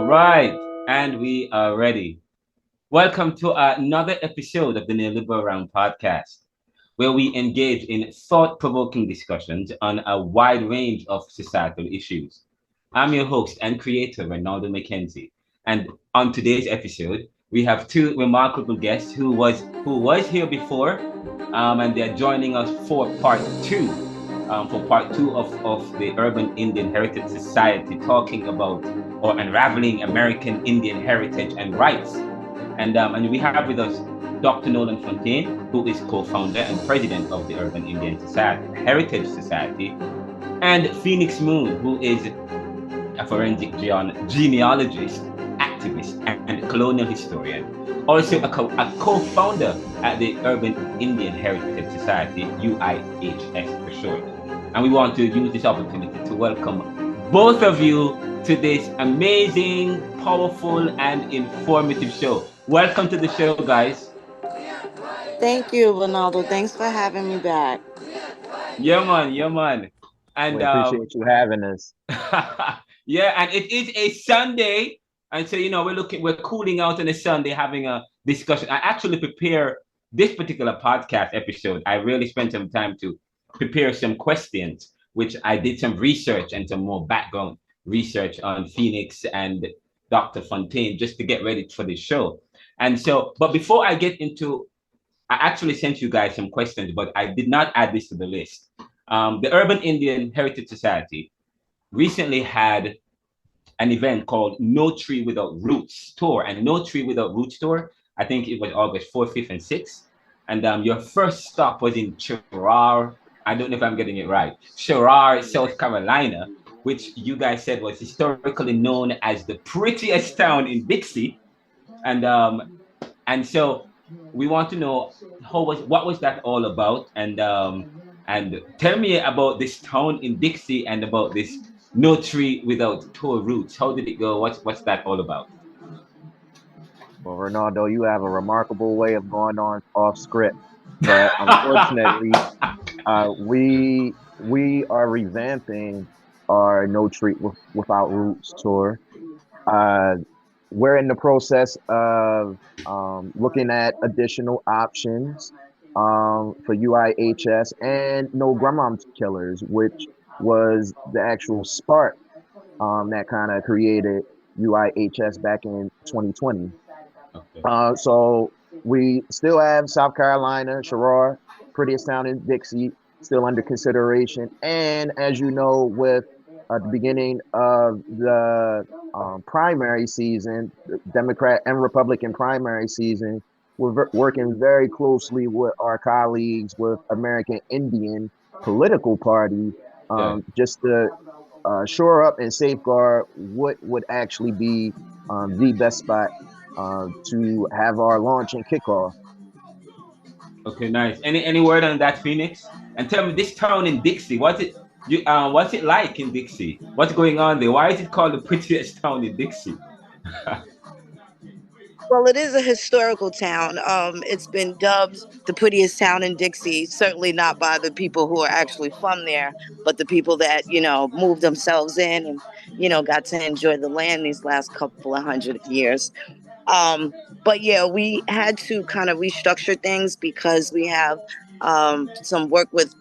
All right, and we are ready. Welcome to another episode of the NeoLiberal Podcast, where we engage in thought-provoking discussions on a wide range of societal issues. I'm your host and creator, Ronaldo McKenzie, and on today's episode, we have two remarkable guests who was here before, and they're joining us for part two of the Urban Indian Heritage Society, talking about or unraveling American Indian heritage and rights. And we have with us Dr. Nolan Fontaine, who is co-founder and president of the Urban Indian Society, Heritage Society, and Phoenix Moon, who is a forensic genealogist, activist, and colonial historian. Also a co-founder at the Urban Indian Heritage Society, UIHS for short. And we want to use this opportunity to welcome both of you to this amazing, powerful, and informative show. Welcome to the show, guys. Thank you, Ronaldo. Thanks for having me back. Yeah, man, yeah, man. We And appreciate you having us. yeah, and it is a Sunday, and so we're cooling out on a Sunday, having a discussion. I actually prepare this particular podcast episode. I really spent some time to prepare some questions, which I did some research and some more background research on Phoenix and Dr. Fontaine just to get ready for the show. And so, but before I get into, I actually sent you guys some questions, but I did not add this to the list. The Urban Indian Heritage Society recently had an event called No Tree Without Roots Tour, and No Tree Without Roots Tour, I think it was August 4th, 5th, and 6th. And your first stop was in Churrar, I don't know if I'm getting it right, Churrar, South Carolina, which you guys said was historically known as the prettiest town in Dixie. And so we want to know what was that all about, and tell me about this town in Dixie and about this No Tree Without Tour Roots. How did it go? What's that all about? Well, Ronaldo, you have a remarkable way of going on off script, but unfortunately, we are revamping our No Treat Without Roots tour. Uh, we're in the process of looking at additional options for UIHS and No Grandma Killers, which was the actual spark that kind of created UIHS back in 2020. Okay. So we still have South Carolina, Sherrard, prettiest town in Dixie, still under consideration. And as you know, with the beginning of the primary season, the Democrat and Republican primary season, we're working very closely with our colleagues with American Indian political party, Yeah. just to shore up and safeguard what would actually be the best spot to have our launch and kickoff. Okay, nice. Any word on that, Phoenix? And tell me, this town in Dixie, what's it like in Dixie? What's going on there? Why is it called the prettiest town in Dixie? Well, it is a historical town. It's been dubbed the prettiest town in Dixie, certainly not by the people who are actually from there, but the people that, moved themselves in and, got to enjoy the land these last couple of hundred years. Um, but yeah, we had to kind of restructure things because we have some work with,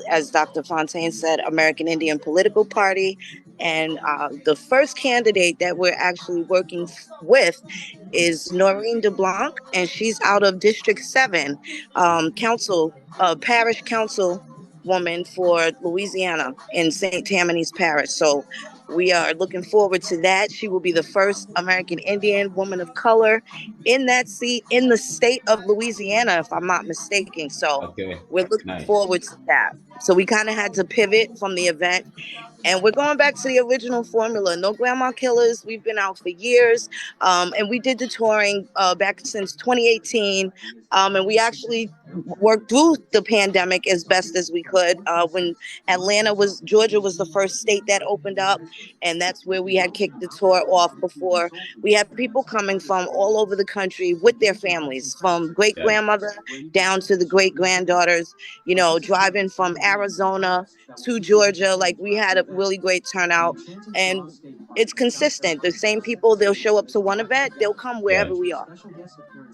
as Dr. Fontaine said, American Indian Political Party. And the first candidate that we're actually working with is Noreen DeBlanc, and she's out of District 7, parish council woman for Louisiana in St. Tammany's Parish. So we are looking forward to that. She will be the first American Indian woman of color in that seat in the state of Louisiana, if I'm not mistaken. So Okay, we're looking nice. forward to that. So we kind of had to pivot from the event. And we're going back to the original formula. No Grandma Killers. We've been out for years. And we did the touring back since 2018. And we actually worked through the pandemic as best as we could. When Georgia was the first state that opened up, and that's where we had kicked the tour off before. We had people coming from all over the country with their families, from great grandmother down to the great granddaughters, driving from Arizona to Georgia. Like, we had a really great turnout, and it's consistent. The same people, they'll show up to one event, they'll come wherever we are.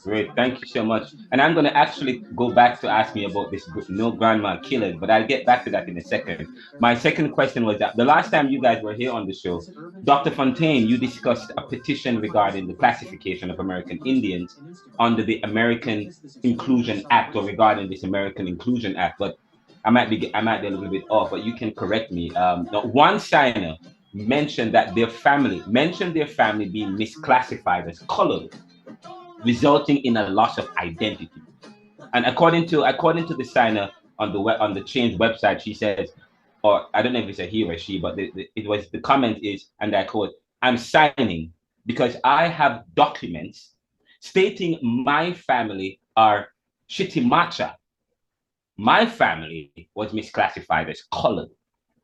Great, thank you so much. And I'm going to actually go back to ask me about this no grandma killers, but I'll get back to that in a second. My second question was that the last time you guys were here on the show, Dr. Fontaine, you discussed a petition regarding the classification of American Indians under the American Inclusion Act, or regarding this American Inclusion Act. But I might be a little bit off, but you can correct me. One signer mentioned their family being misclassified as colored, resulting in a loss of identity. And according to the signer on the change website, she says, or I don't know if it's a he or she, but the comment is, and I quote, "I'm signing because I have documents stating my family are Chitimacha. My family was misclassified as colored,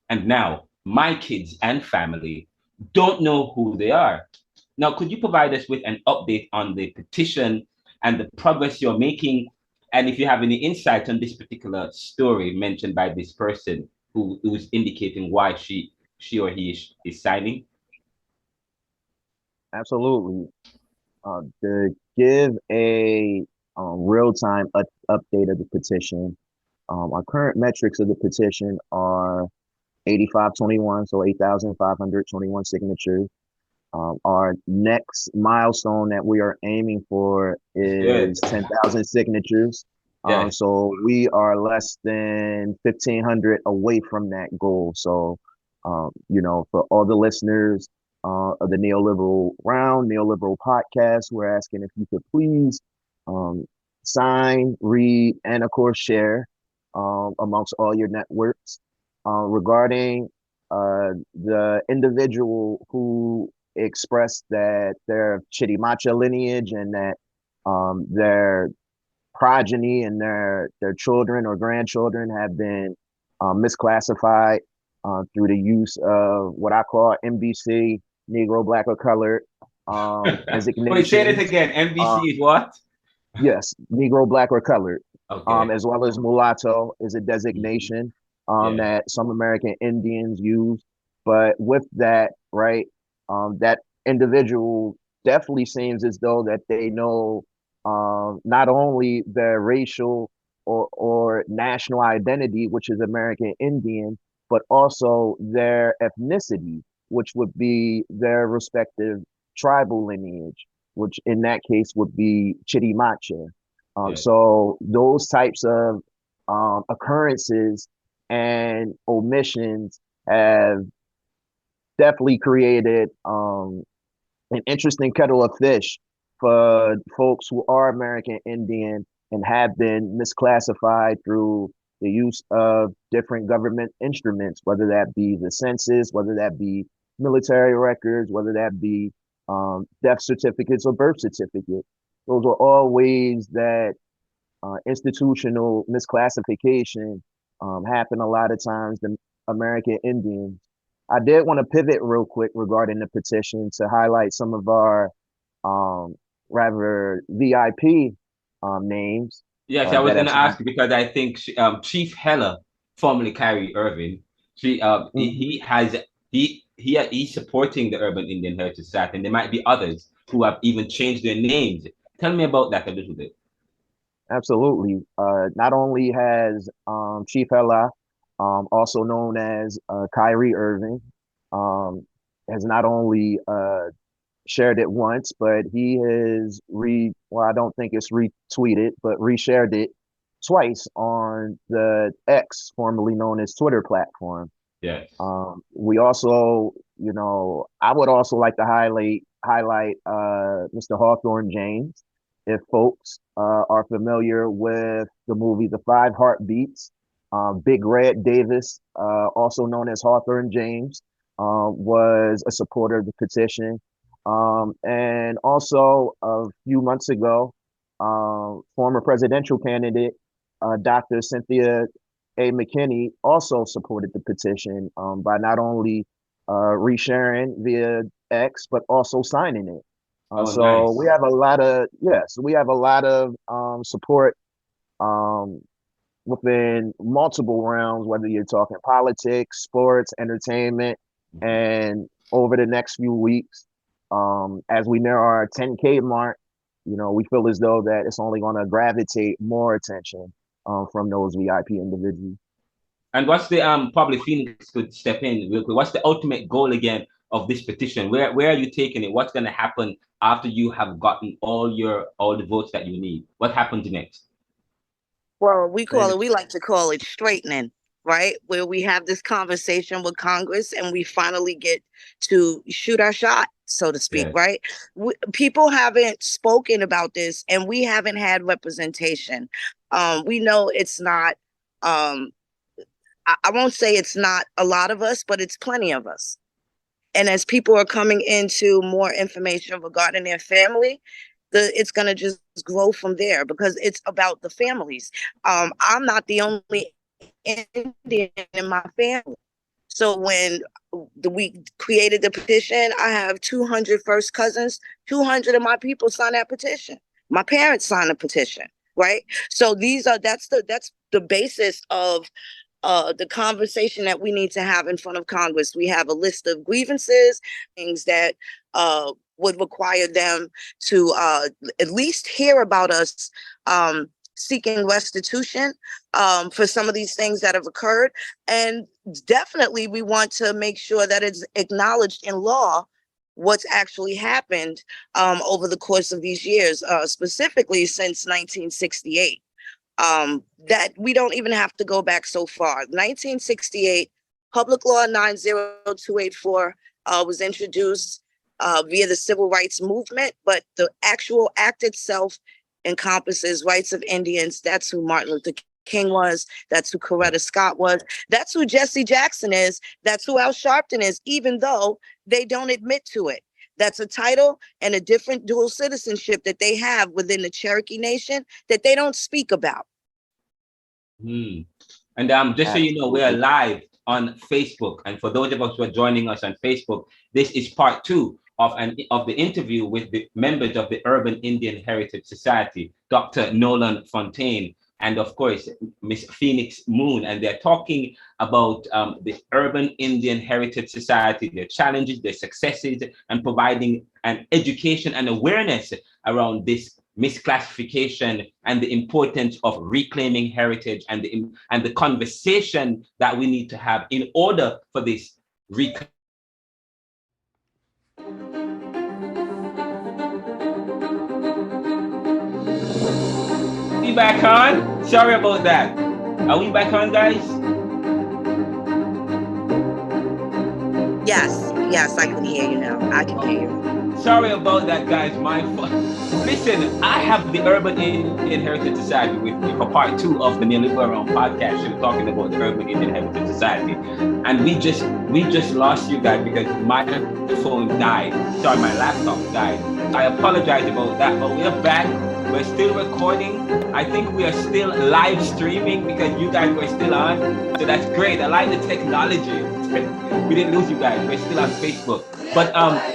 and now my kids and family don't know who they are." Now, could you provide us with an update on the petition and the progress you're making? And if you have any insight on this particular story mentioned by this person who's indicating why she or he is signing? Absolutely. To give a real-time update of the petition, our current metrics of the petition are 8521, so 8,521 signatures. Our next milestone that we are aiming for is 10,000 signatures. So we are less than 1,500 away from that goal. So, for all the listeners of the NeoLiberal podcast, we're asking if you could please sign, read, and of course share amongst all your networks regarding the individual who expressed that their Chitimacha lineage and that their progeny and their children or grandchildren have been misclassified through the use of what I call MBC, Negro, Black, or Colored designation. Wait, say it again. MBC is what? Yes, Negro, Black, or Colored. Okay. As well as mulatto is a designation that some American Indians use. But with that, right, that individual definitely seems as though that they know not only their racial or national identity, which is American Indian, but also their ethnicity, which would be their respective tribal lineage, which in that case would be Chitimacha. So those types of occurrences and omissions have definitely created an interesting kettle of fish for folks who are American Indian and have been misclassified through the use of different government instruments, whether that be the census, whether that be military records, whether that be death certificates or birth certificates. Those are all ways that institutional misclassification happen a lot of times to American Indians. I did want to pivot real quick regarding the petition to highlight some of our rather VIP names. Yes, I was going to ask you because I think Chief Heller, formerly Kyrie Irving, he's supporting the Urban Indian Heritage Society, and there might be others who have even changed their names. Tell me about that a little bit. Absolutely. Not only has Chief Heller, also known as Kyrie Irving, has not only shared it once, but he has I don't think it's retweeted, but reshared it twice on the X, formerly known as Twitter platform. Yes. We also, I would also like to highlight Mr. Hawthorne James. If folks are familiar with the movie The Five Heartbeats, Big Red Davis, also known as Hawthorne James, was a supporter of the petition. And also a few months ago, former presidential candidate Dr. Cynthia A. McKinney also supported the petition by not only resharing via X, but also signing it. Oh, So nice. we have a lot of we have a lot of support um, within multiple realms, whether you're talking politics, sports, entertainment, and over the next few weeks, as we near our 10K mark, we feel as though that it's only going to gravitate more attention from those VIP individuals. And what's the probably Phoenix could step in real quick. What's the ultimate goal again of this petition? Where are you taking it? What's going to happen after you have gotten all the votes that you need? What happens next? Well, we like to call it straightening, right? Where we have this conversation with Congress and we finally get to shoot our shot, so to speak, Yes. right? People haven't spoken about this and we haven't had representation. We know it's not, I won't say it's not a lot of us, but it's plenty of us. And as people are coming into more information regarding their family, it's going to just grow from there because it's about the families. I'm not the only Indian in my family. So when we created the petition, I have 200 first cousins, 200 of my people signed that petition. My parents signed a petition, right? So that's the basis of the conversation that we need to have in front of Congress. We have a list of grievances, things that would require them to at least hear about us seeking restitution for some of these things that have occurred. And definitely we want to make sure that it's acknowledged in law what's actually happened over the course of these years, specifically since 1968. That we don't even have to go back so far. 1968, Public Law 90284 was introduced via the Civil Rights Movement, but the actual act itself encompasses rights of Indians. That's who Martin Luther King was. That's who Coretta Scott was. That's who Jesse Jackson is. That's who Al Sharpton is, even though they don't admit to it. That's a title and a different dual citizenship that they have within the Cherokee Nation that they don't speak about. And just so you know, we are live on Facebook. And for those of us who are joining us on Facebook, this is part 2 of the interview with the members of the Urban Indian Heritage Society, Dr. Nolan Fontaine, and of course, Miss Phoenix Moon. And they're talking about the Urban Indian Heritage Society, their challenges, their successes, and providing an education and awareness around this misclassification and the importance of reclaiming heritage and the conversation that we need to have in order for this reclaim. We back on? Sorry about that. Are we back on, guys? Yes, I can hear you now. I can hear you. Sorry about that, guys. Listen, I have the Urban Indian Heritage Society with me for part 2 of the NeoLiberal podcast. We're talking about the Urban Indian Heritage Society, and we just lost you guys because my phone died. Sorry, my laptop died. I apologize about that, but we're back. We're still recording. I think we are still live streaming because you guys were still on. So that's great. I like the technology. We didn't lose you guys. We're still on Facebook. But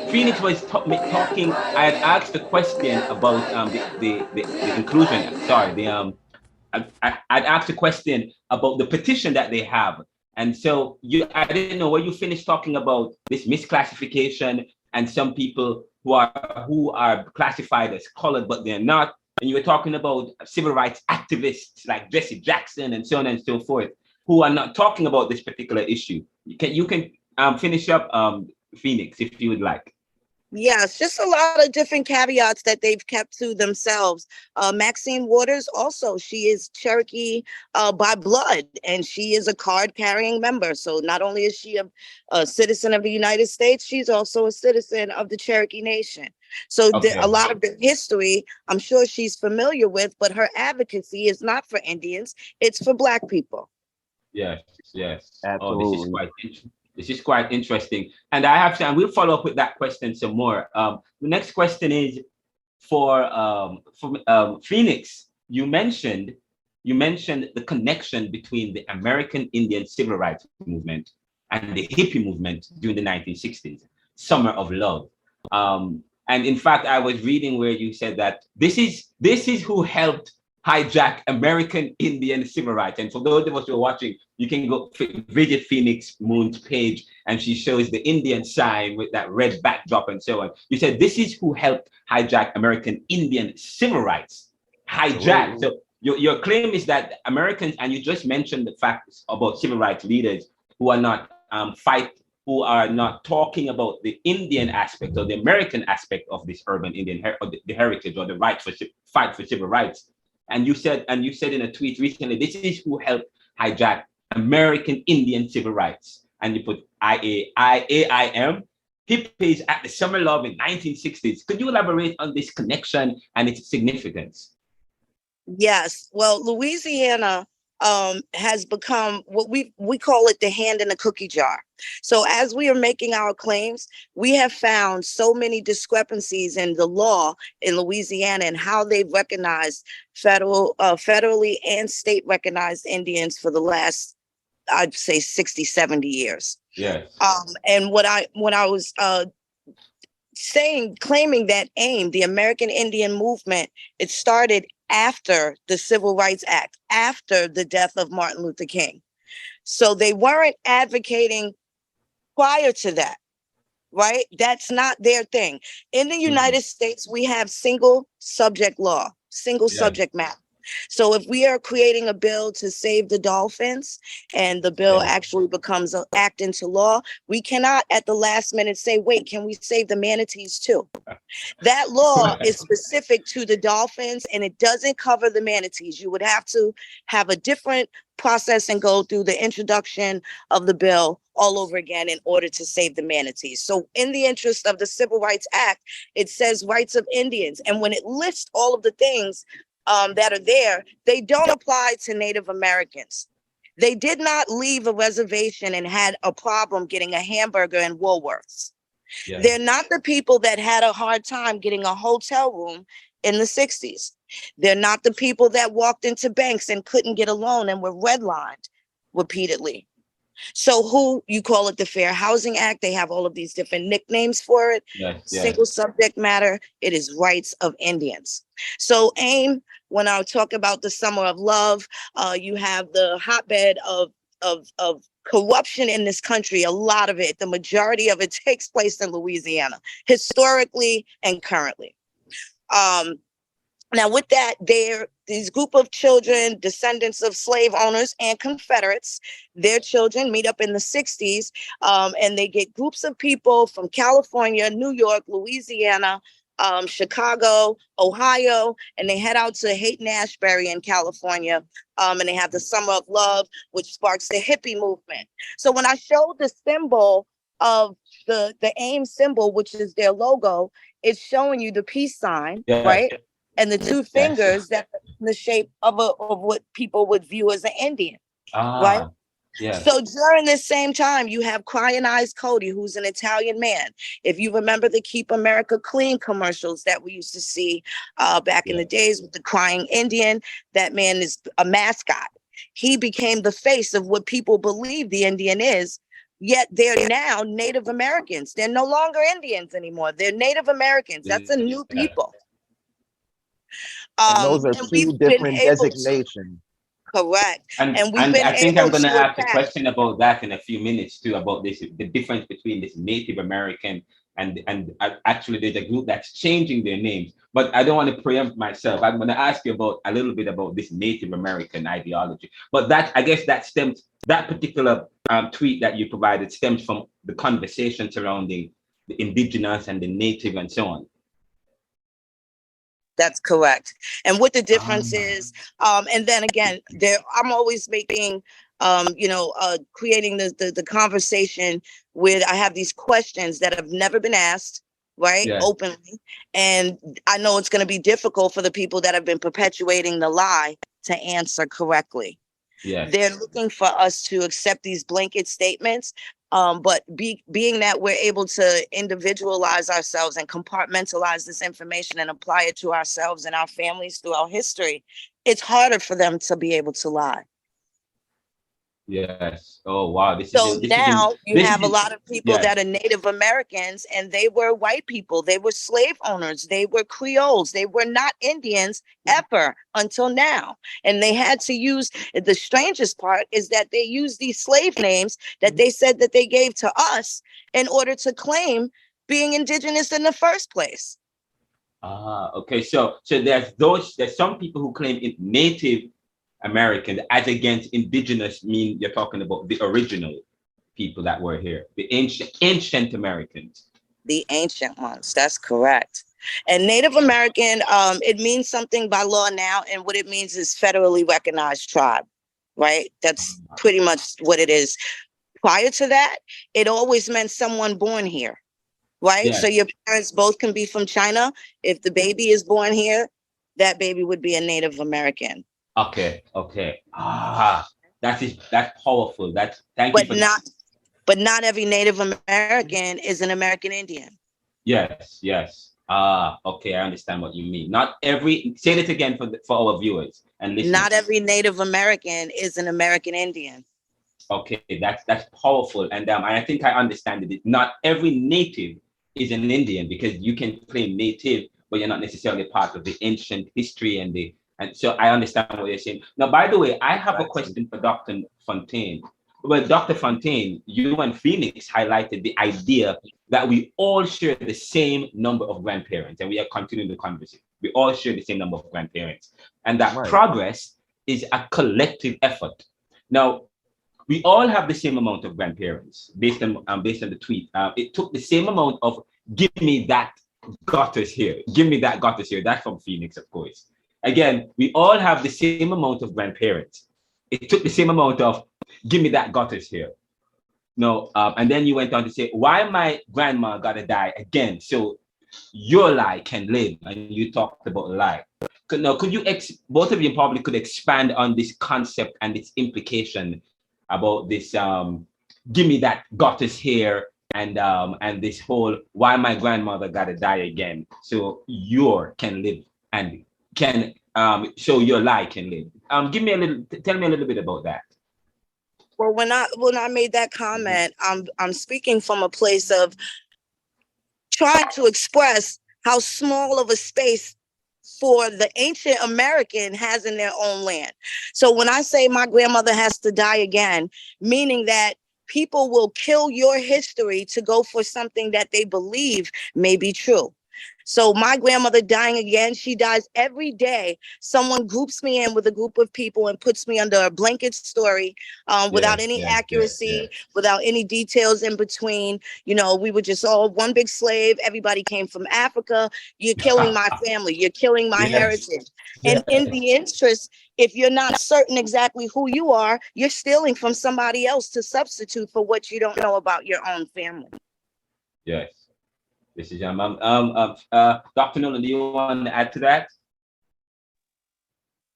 Phoenix was talking. I had asked a question about the inclusion. Sorry, I'd asked a question about the petition that they have. And so I didn't know, were you finished talking about this misclassification and some people who are classified as colored, but they're not? And you were talking about civil rights activists like Jesse Jackson and so on and so forth, who are not talking about this particular issue. You can finish up, Phoenix, if you would like. Yes, just a lot of different caveats that they've kept to themselves. Maxine Waters also, she is Cherokee by blood, and she is a card-carrying member. So not only is she a citizen of the United States, she's also a citizen of the Cherokee Nation. So okay. A lot of the history, I'm sure she's familiar with, but her advocacy is not for Indians, it's for Black people. Yes. Absolutely. Oh, this is quite interesting. And and we'll follow up with that question some more. The next question is for Phoenix. You mentioned you mentioned the connection between the American Indian civil rights movement and the hippie movement during the 1960s, Summer of Love. And in fact, I was reading where you said that this is who helped hijack American Indian civil rights. And for those of us who are watching, you can go visit Phoenix Moon's page, and she shows the Indian sign with that red backdrop and so on. You said this is who helped hijack American Indian civil rights. Hijack. So your claim is that Americans, and you just mentioned the facts about civil rights leaders who are not who are not talking about the Indian aspect or the American aspect of this urban Indian the heritage or the right for fight for civil rights. And you said in a tweet recently, this is who helped hijack American Indian civil rights. And you put AIM, hippies at the Summer Love in 1960s. Could you elaborate on this connection and its significance? Yes. Well, Louisiana has become what we call it the hand in the cookie jar. So as we are making our claims, we have found so many discrepancies in the law in Louisiana and how they've recognized federally and state recognized Indians for the last, I'd say 60, 70 years. Yes. And when I was claiming that AIM, the American Indian movement, it started after the Civil Rights Act, after the death of Martin Luther King. So they weren't advocating prior to that, right? That's not their thing. In the United States, we have single subject law, single subject matter. So if we are creating a bill to save the dolphins and the bill actually becomes an act into law, we cannot at the last minute say, wait, can we save the manatees too? That law is specific to the dolphins and it doesn't cover the manatees. You would have to have a different process and go through the introduction of the bill all over again in order to save the manatees. So in the interest of the Civil Rights Act, it says rights of Indians. And when it lists all of the things that are there, they don't apply to Native Americans. They did not leave a reservation and had a problem getting a hamburger in Woolworths. Yeah. They're not the people that had a hard time getting a hotel room in the 60s. They're not the people that walked into banks and couldn't get a loan and were redlined repeatedly. So who, you call it the Fair Housing Act, they have all of these different nicknames for it. Single subject matter, it is rights of Indians. So AIM, when I talk about the Summer of Love, you have the hotbed of corruption in this country. A lot of it, the majority of it takes place in Louisiana, historically and currently. Now with that, these group of children, descendants of slave owners and Confederates, their children meet up in the 60s, and they get groups of people from California, New York, Louisiana, Chicago, Ohio, and they head out to Haight-Ashbury in California, and they have the Summer of Love, which sparks the hippie movement. So when I showed the symbol of the AIM symbol, which is their logo, it's showing you the peace sign, right? And the two fingers that are in the shape of what people would view as an Indian, right? Yeah. So during this same time, you have Crying Eyes Cody, who's an Italian man. If you remember the Keep America Clean commercials that we used to see back in the days with the crying Indian, that man is a mascot. He became the face of what people believe the Indian is. Yet they're now Native Americans. They're no longer Indians anymore. They're Native Americans. That's a new people. And those are two different designations. Correct. And I think I'm going to ask a question about that in a few minutes too, about this, the difference between this Native American and actually there's a group that's changing their names. But I don't want to preempt myself. I'm going to ask you about a little bit about this Native American ideology. But that, I guess that particular tweet that you provided stems from the conversation surrounding the Indigenous and the Native and so on. That's correct. And what the difference is, and then again, I'm always making, creating the conversation with, I have these questions that have never been asked, right? Openly. And I know it's going to be difficult for the people that have been perpetuating the lie to answer correctly. They're looking for us to accept these blanket statements. But being that we're able to individualize ourselves and compartmentalize this information and apply it to ourselves and our families through our history, it's harder for them to be able to lie. Yes. Oh wow. So now you this have a is lot of people yes. that are Native Americans, and they were white people. They were slave owners. They were Creoles. They were not Indians ever until now. And they had to use, the strangest part is that they used these slave names that they said that they gave to us in order to claim being indigenous in the first place. Ah, okay. So there's some people who claim it Native American as against indigenous, mean you're talking about the original people that were here, the ancient Americans. The ancient ones, that's correct. And Native American, it means something by law now, and what it means is federally recognized tribe, right? That's pretty much what it is. Prior to that, it always meant someone born here, right? Yes. So your parents both can be from China. If the baby is born here, that baby would be a Native American. Okay. That's powerful. Thank you But for not every Native American is an American Indian. Yes. Okay, I understand what you mean. Not every, say it again for our viewers and listeners. Not every Native American is an American Indian. Okay, that's powerful, and I think I understand it. Not every native is an Indian, because you can claim native, but you're not necessarily part of the ancient history and so I understand what you're saying. Now, by the way, I have a question for Dr. Fontaine. Well, Dr. Fontaine, you and Phoenix highlighted the idea that we all share the same number of grandparents, and we are continuing the conversation. We all share the same number of grandparents, and that progress is a collective effort. Now, we all have the same amount of grandparents based on the tweet. It took the same amount of give me that gutters here. Give me that gutters here. That's from Phoenix, of course. Again, we all have the same amount of grandparents. It took the same amount of give me that gutters here. No, and then you went on to say, why my grandma gotta die again so your lie can live? And you talked about lie. Could you both of you probably could expand on this concept and its implication about this give me that goddess here and this whole why my grandmother gotta die again so your can live and can so your lie can live. Tell me a little bit about that. Well, when I made that comment, I'm speaking from a place of trying to express how small of a space for the ancient American has in their own land. So when I say my grandmother has to die again, meaning that people will kill your history to go for something that they believe may be true. So my grandmother dying again, she dies every day. Someone groups me in with a group of people and puts me under a blanket story without any accuracy, without any details in between. You know, we were just all one big slave. Everybody came from Africa. You're killing my family. You're killing my heritage. And in the interest, if you're not certain exactly who you are, you're stealing from somebody else to substitute for what you don't know about your own family. Yes. This is Dr. Nolan, do you want to add to that?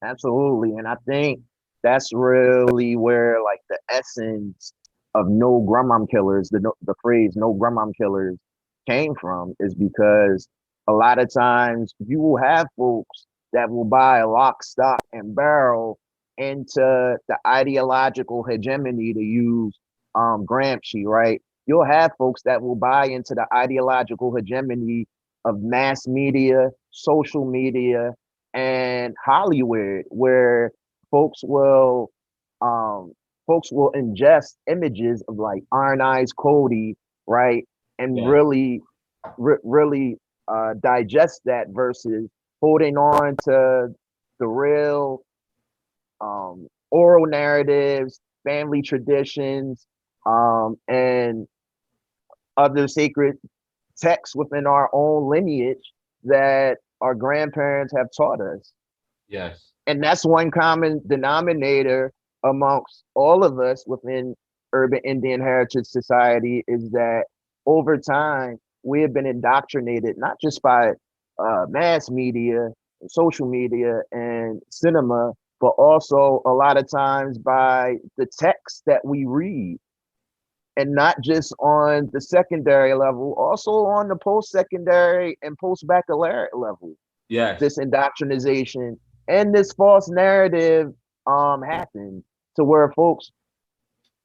Absolutely. And I think that's really where like the essence of no grandmom killers, the phrase no grandmom killers came from, is because a lot of times you will have folks that will buy a lock, stock, and barrel into the ideological hegemony, to use Gramsci, right? You'll have folks that will buy into the ideological hegemony of mass media, social media, and Hollywood, where folks will ingest images of like Iron Eyes Cody, right, and really digest that versus holding on to the real oral narratives, family traditions, and other sacred texts within our own lineage that our grandparents have taught us. Yes. And that's one common denominator amongst all of us within Urban Indian Heritage Society, is that over time, we have been indoctrinated, not just by mass media, social media, and cinema, but also a lot of times by the texts that we read. And not just on the secondary level, also on the post-secondary and post-baccalaureate level. Yes. This indoctrination And this false narrative happened to where folks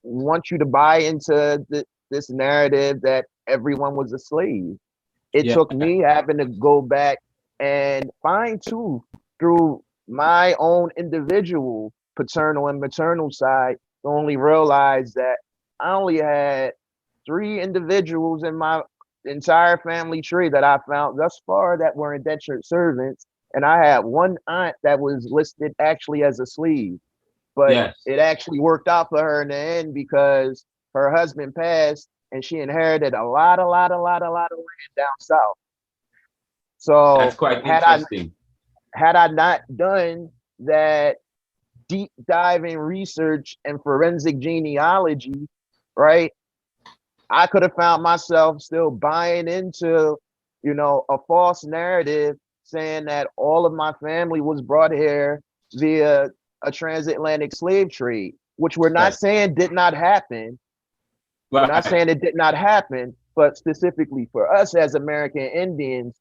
want you to buy into this narrative that everyone was a slave. It Yeah, took me having to go back and fine tooth through my own individual paternal and maternal side to only realize that I only had 3 individuals in my entire family tree that I found thus far that were indentured servants. And I had one aunt that was listed actually as a slave, but yes, it actually worked out for her in the end because her husband passed and she inherited a lot of land down south. that's So quite had I interesting. had I not done that deep diving research and forensic genealogy, right, I could have found myself still buying into, a false narrative saying that all of my family was brought here via a transatlantic slave trade, which we're not Yes, saying did not happen. We're not right. saying it did not happen, but specifically for us as American Indians,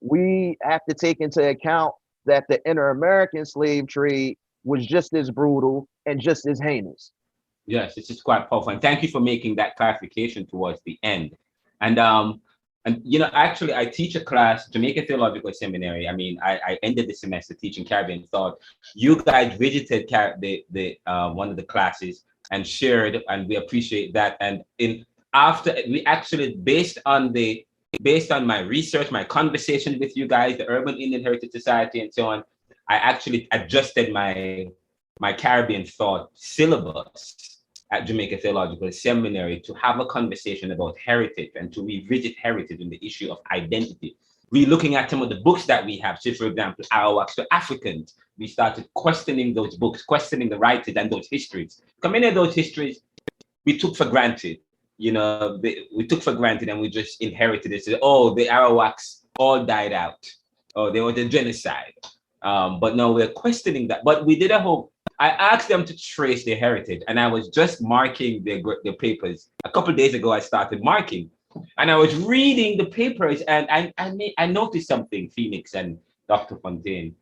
we have to take into account that the inter-American slave trade was just as brutal and just as heinous. Yes, this is quite powerful. And thank you for making that clarification towards the end. And actually I teach a class, Jamaica Theological Seminary. I mean, I ended the semester teaching Caribbean thought. You guys visited the one of the classes and shared, and we appreciate that. And in after we actually based on my research, my conversation with you guys, the Urban Indian Heritage Society and so on, I actually adjusted my Caribbean thought syllabus at Jamaica Theological Seminary to have a conversation about heritage and to revisit heritage and the issue of identity. We're looking at some of the books that we have. So, for example, Arawaks to Africans. We started questioning those books, questioning the writers and those histories. Because many of those histories we took for granted. We took for granted and we just inherited it. So, oh, the Arawaks all died out. Oh, there was a genocide. But no, we're questioning that. But we did a whole. I asked them to trace their heritage, and I was just marking their papers. A couple of days ago, I started marking, and I was reading the papers, and I noticed something, Phoenix and Dr. Fontaine.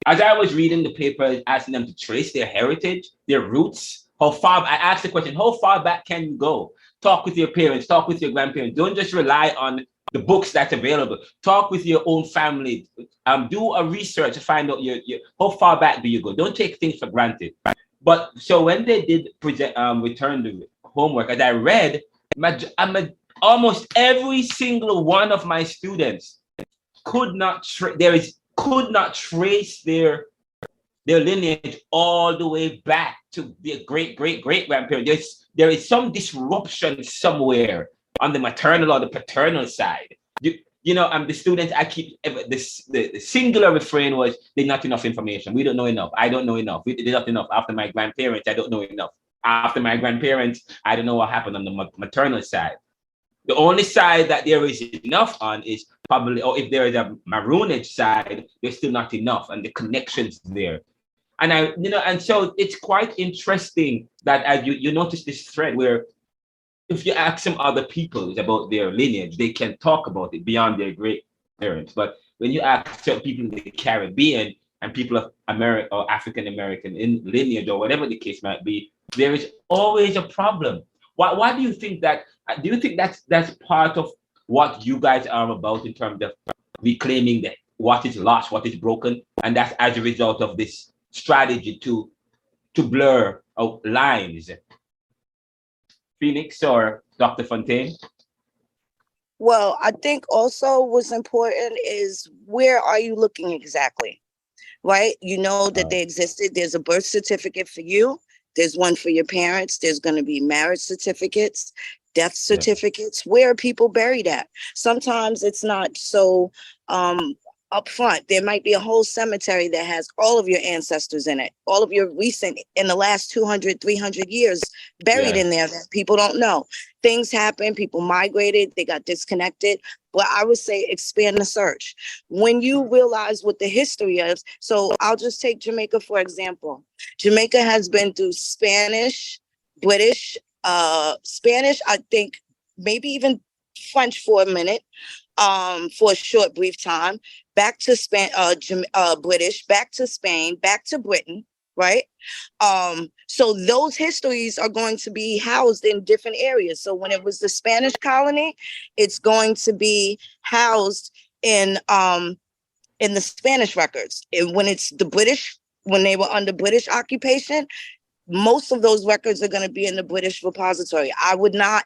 As I was reading the papers, asking them to trace their heritage, their roots, I asked the question, how far back can you go? Talk with your parents, talk with your grandparents. Don't just rely on the books that's available. Talk with your own family. Do a research to find out your how far back do you go. Don't take things for granted. But so when they did return the homework, as I read, almost every single one of my students could not trace their lineage all the way back to their great grandparents. There is some disruption somewhere on the maternal or the paternal side. The students I keep the singular refrain was there's not enough information. We don't know enough. I don't know enough. There's not enough. After my grandparents, I don't know enough. After my grandparents, I don't know what happened on the maternal side. The only side that there is enough on is probably, or if there is a maroonage side, there's still not enough, and the connections there. And so it's quite interesting that as you notice this thread where if you ask some other people about their lineage, they can talk about it beyond their great parents. But when you ask certain people in the Caribbean and people of America or African American in lineage or whatever the case might be, there is always a problem. Why do you think that? Do you think that's part of what you guys are about in terms of reclaiming that what is lost, what is broken, and that's as a result of this strategy to blur out lines? Phoenix or Dr. Fontaine? Well, I think also what's important is where are you looking exactly, right? You know that they existed. There's a birth certificate for you. There's one for your parents. There's going to be marriage certificates, death certificates. Yeah. Where are people buried at? Sometimes it's not so up front. There might be a whole cemetery that has all of your ancestors in it, all of your recent in the last 200, 300 years buried in there that people don't know. Things happen, people migrated, they got disconnected. But I would say expand the search. When you realize what the history is, so I'll just take Jamaica, for example. Jamaica has been through Spanish, British, Spanish, I think maybe even French for a minute, for a short, brief time. back to British, back to Spain, back to Britain, right? So those histories are going to be housed in different areas. So when it was the Spanish colony, it's going to be housed in the Spanish records. And when it's the British, when they were under British occupation, most of those records are going to be in the British repository. I would not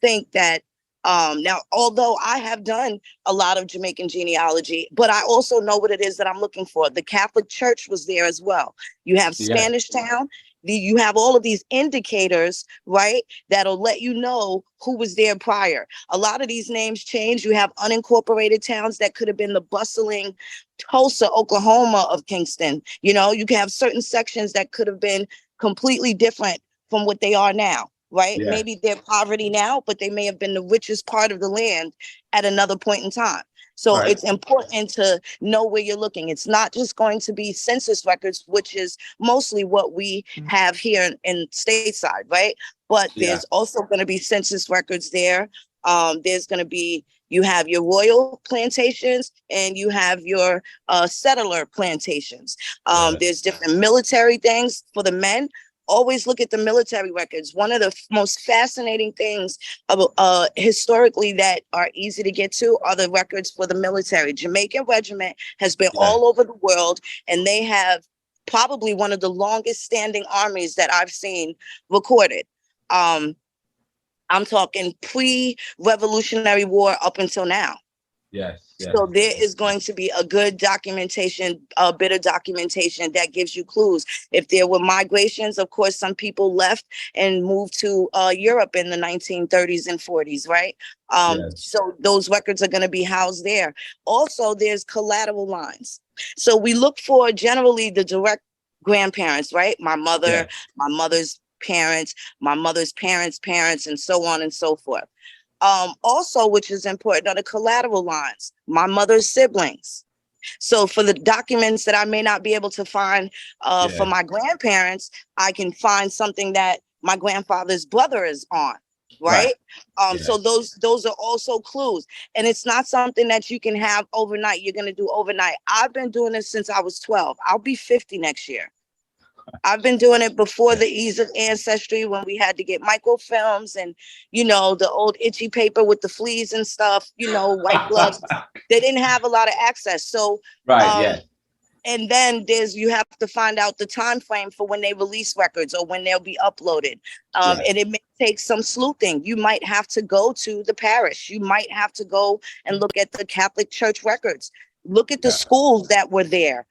think that now, although I have done a lot of Jamaican genealogy, but I also know what it is that I'm looking for. The Catholic Church was there as well. You have Spanish Town. You have all of these indicators, right, that'll let you know who was there prior. A lot of these names change. You have unincorporated towns that could have been the bustling Tulsa, Oklahoma of Kingston. You know, you can have certain sections that could have been completely different from what they are now. Right? Yeah. Maybe they're poverty now, but they may have been the richest part of the land at another point in time. So it's important to know where you're looking. It's not just going to be census records, which is mostly what we have here in stateside, right? But there's also going to be census records there. There's going to be, you have your royal plantations and you have your settler plantations. There's different military things for the men. Always look at the military records. One of the most fascinating things historically that are easy to get to are the records for the military. Jamaican Regiment has been all over the world, and they have probably one of the longest standing armies that I've seen recorded. I'm talking pre-Revolutionary War up until now. Yes. So there is going to be a good documentation, a bit of documentation that gives you clues. If there were migrations, of course, some people left and moved to Europe in the 1930s and 40s, right? So those records are going to be housed there. Also, there's collateral lines. So we look for generally the direct grandparents, right? My mother, my mother's parents, my mother's parents, and so on and so forth. Also, which is important, are the collateral lines, my mother's siblings. So for the documents that I may not be able to find for my grandparents, I can find something that my grandfather's brother is on, right? So those are also clues. And it's not something that you can have overnight. You're going to do overnight. I've been doing this since I was 12. I'll be 50 next year. I've been doing it before the ease of ancestry, when we had to get microfilms and, you know, the old itchy paper with the fleas and stuff, you know, white gloves. They didn't have a lot of access. So, and then you have to find out the time frame for when they release records or when they'll be uploaded. And it may take some sleuthing. You might have to go to the parish. You might have to go and look at the Catholic Church records. Look at the schools that were there.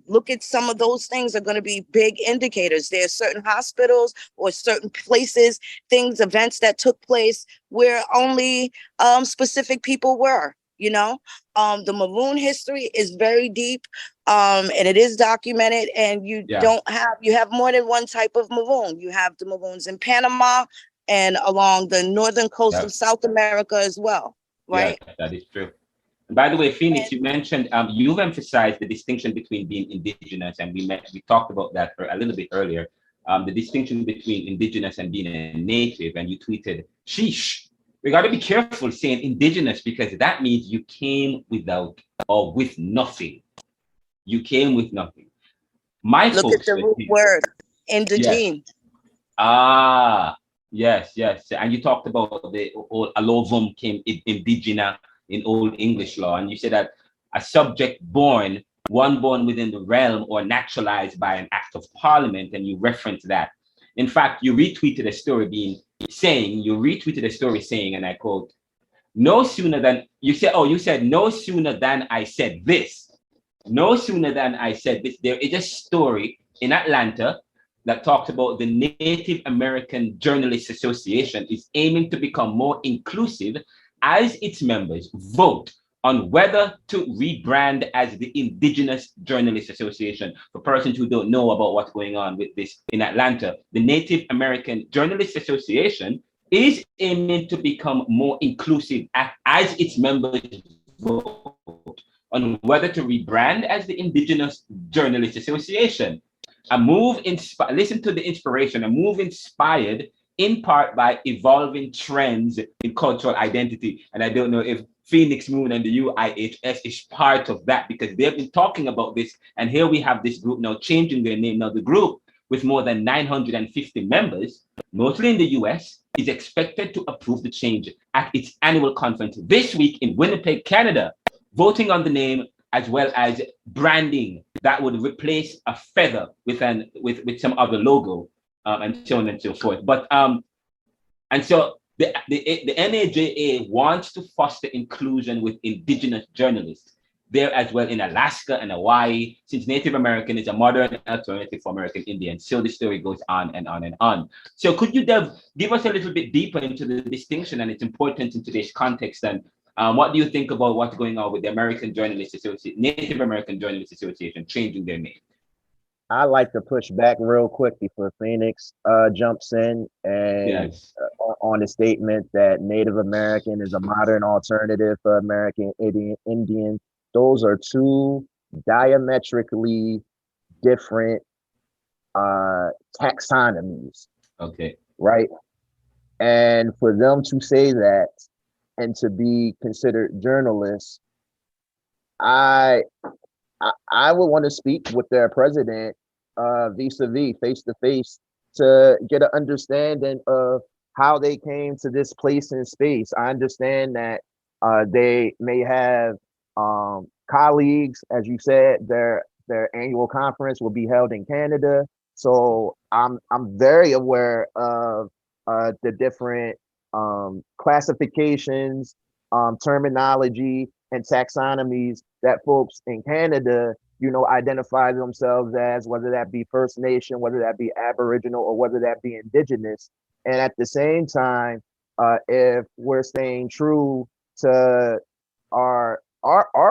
Look at some of those things are going to be big indicators. There are certain hospitals or certain places, things, events that took place where only specific people were, you know. The Maroon history is very deep, and it is documented, and you have more than one type of Maroon. You have the Maroons in Panama and along the northern coast of South America as well, right? Yeah, that is true. By the way, Phoenix, you mentioned you've emphasized the distinction between being indigenous, and we talked about that a little bit earlier. The distinction between indigenous and being a native, and you tweeted, "Sheesh, we got to be careful saying indigenous because that means you came without or with nothing. You came with nothing." My Look folks, at the root word, indigene. Yes, and you talked about the old allovum came indigena in Old English law, and you said that a subject born within the realm or naturalized by an act of parliament, and you referenced that. In fact, you retweeted a story saying, and I quote, "No sooner than you said no sooner than I said this. No sooner than I said this." There is a story in Atlanta that talks about the Native American Journalists Association is aiming to become more inclusive as its members vote on whether to rebrand as the Indigenous Journalists Association. For persons who don't know about what's going on with this in Atlanta, the Native American Journalists Association is aiming to become more inclusive as its members vote on whether to rebrand as the Indigenous Journalists Association. Listen to the inspiration, a move inspired in part by evolving trends in cultural identity. And I don't know if Phoenix Moon and the UIHS is part of that, because they've been talking about this. And here we have this group now changing their name. Now, the group with more than 950 members, mostly in the US, is expected to approve the change at its annual conference this week in Winnipeg, Canada, voting on the name as well as branding that would replace a feather with some other logo, and so on and so forth. But and so the NAJA wants to foster inclusion with Indigenous journalists there as well in Alaska and Hawaii, since Native American is a modern alternative for American Indians. So the story goes on and on and on. So could you give us a little bit deeper into the distinction and its importance in today's context? And what do you think about what's going on with the American Journalists Association, Native American Journalists Association changing their name? I like to push back real quick before Phoenix jumps in and on the statement that Native American is a modern alternative for American Indian. Those are two diametrically different taxonomies. Okay. Right. And for them to say that and to be considered journalists, I would want to speak with their president vis-a-vis, face-to-face, to get an understanding of how they came to this place in space. I understand that they may have colleagues, as you said, their annual conference will be held in Canada. So I'm very aware of the different classifications, terminology, and taxonomies that folks in Canada, identify themselves as, whether that be First Nation, whether that be Aboriginal, or whether that be Indigenous. And at the same time, if we're staying true to our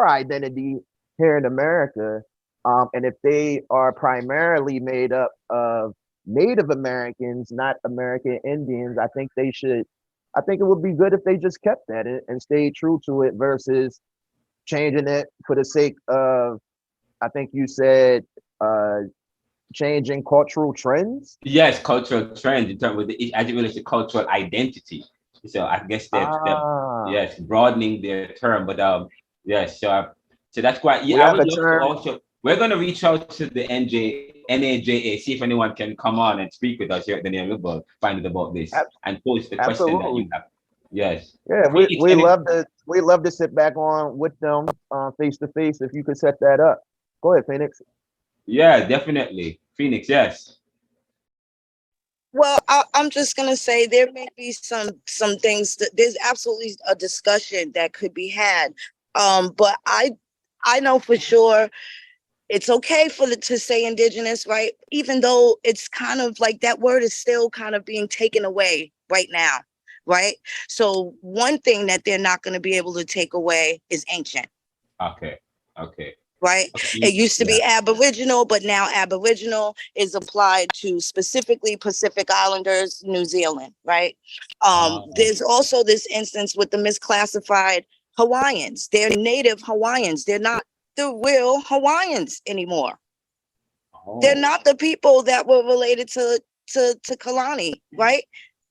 identity here in America, and if they are primarily made up of Native Americans, not American Indians, I think it would be good if they just kept that and stayed true to it versus changing it for the sake of, I think you said, changing cultural trends. Yes, cultural trends in terms as it relates to cultural identity. So I guess they're broadening their term, but yes, so that's quite. Yeah, I would love to also. We're going to reach out to the NAJA, see if anyone can come on and speak with us here at the NeoLiberal, find out about this, and pose the question that you have. Yes. Yeah, we love to sit back on with them face to face. If you could set that up, go ahead, Phoenix. Yeah, definitely, Phoenix. Yes. Well, I'm just gonna say there may be some things that there's absolutely a discussion that could be had, but I know for sure it's okay to say Indigenous, right? Even though it's kind of like that word is still kind of being taken away right now, right? So one thing that they're not going to be able to take away is ancient. Okay. Right? It used to be Aboriginal, but now Aboriginal is applied to specifically Pacific Islanders, New Zealand, right? There's also this instance with the misclassified Hawaiians. They're native Hawaiians. They're not the real Hawaiians anymore. They're not the people that were related to Kalani, right?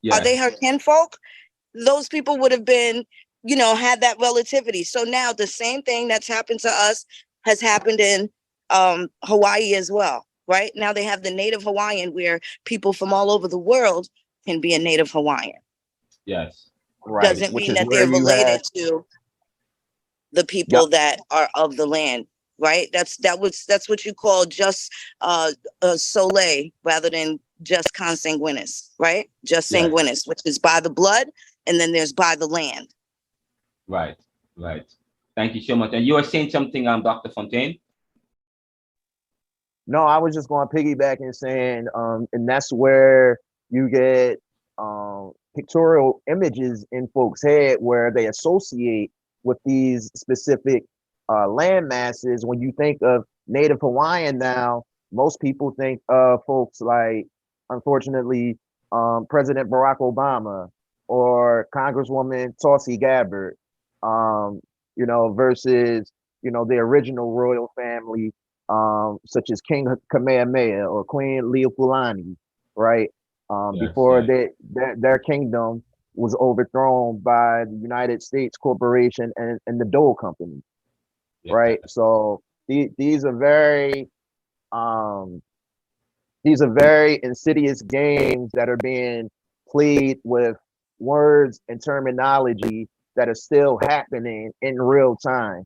Are they her kinfolk? Those people would have been, had that relativity. So now the same thing that's happened to us has happened in Hawaii as well, right? Now they have the Native Hawaiian, where people from all over the world can be a Native Hawaiian. Yes. Right. Doesn't mean that they're related to the people that are of the land, right? That's what you call just Soleil rather than just consanguineous, right? Just sanguineous, which is by the blood, and then there's by the land. Right. Thank you so much. And you were saying something, Dr. Fontaine? No, I was just going to piggyback and saying, and that's where you get pictorial images in folks' head where they associate with these specific land masses. When you think of Native Hawaiian now, most people think of folks like, unfortunately, President Barack Obama or Congresswoman Tulsi Gabbard, versus, the original royal family, such as King Kamehameha or Queen Leopoldani, right? Before their kingdom was overthrown by the United States Corporation and the Dole Company, Yeah. right? So these are very um, these are very insidious games that are being played with words and terminology that are still happening in real time.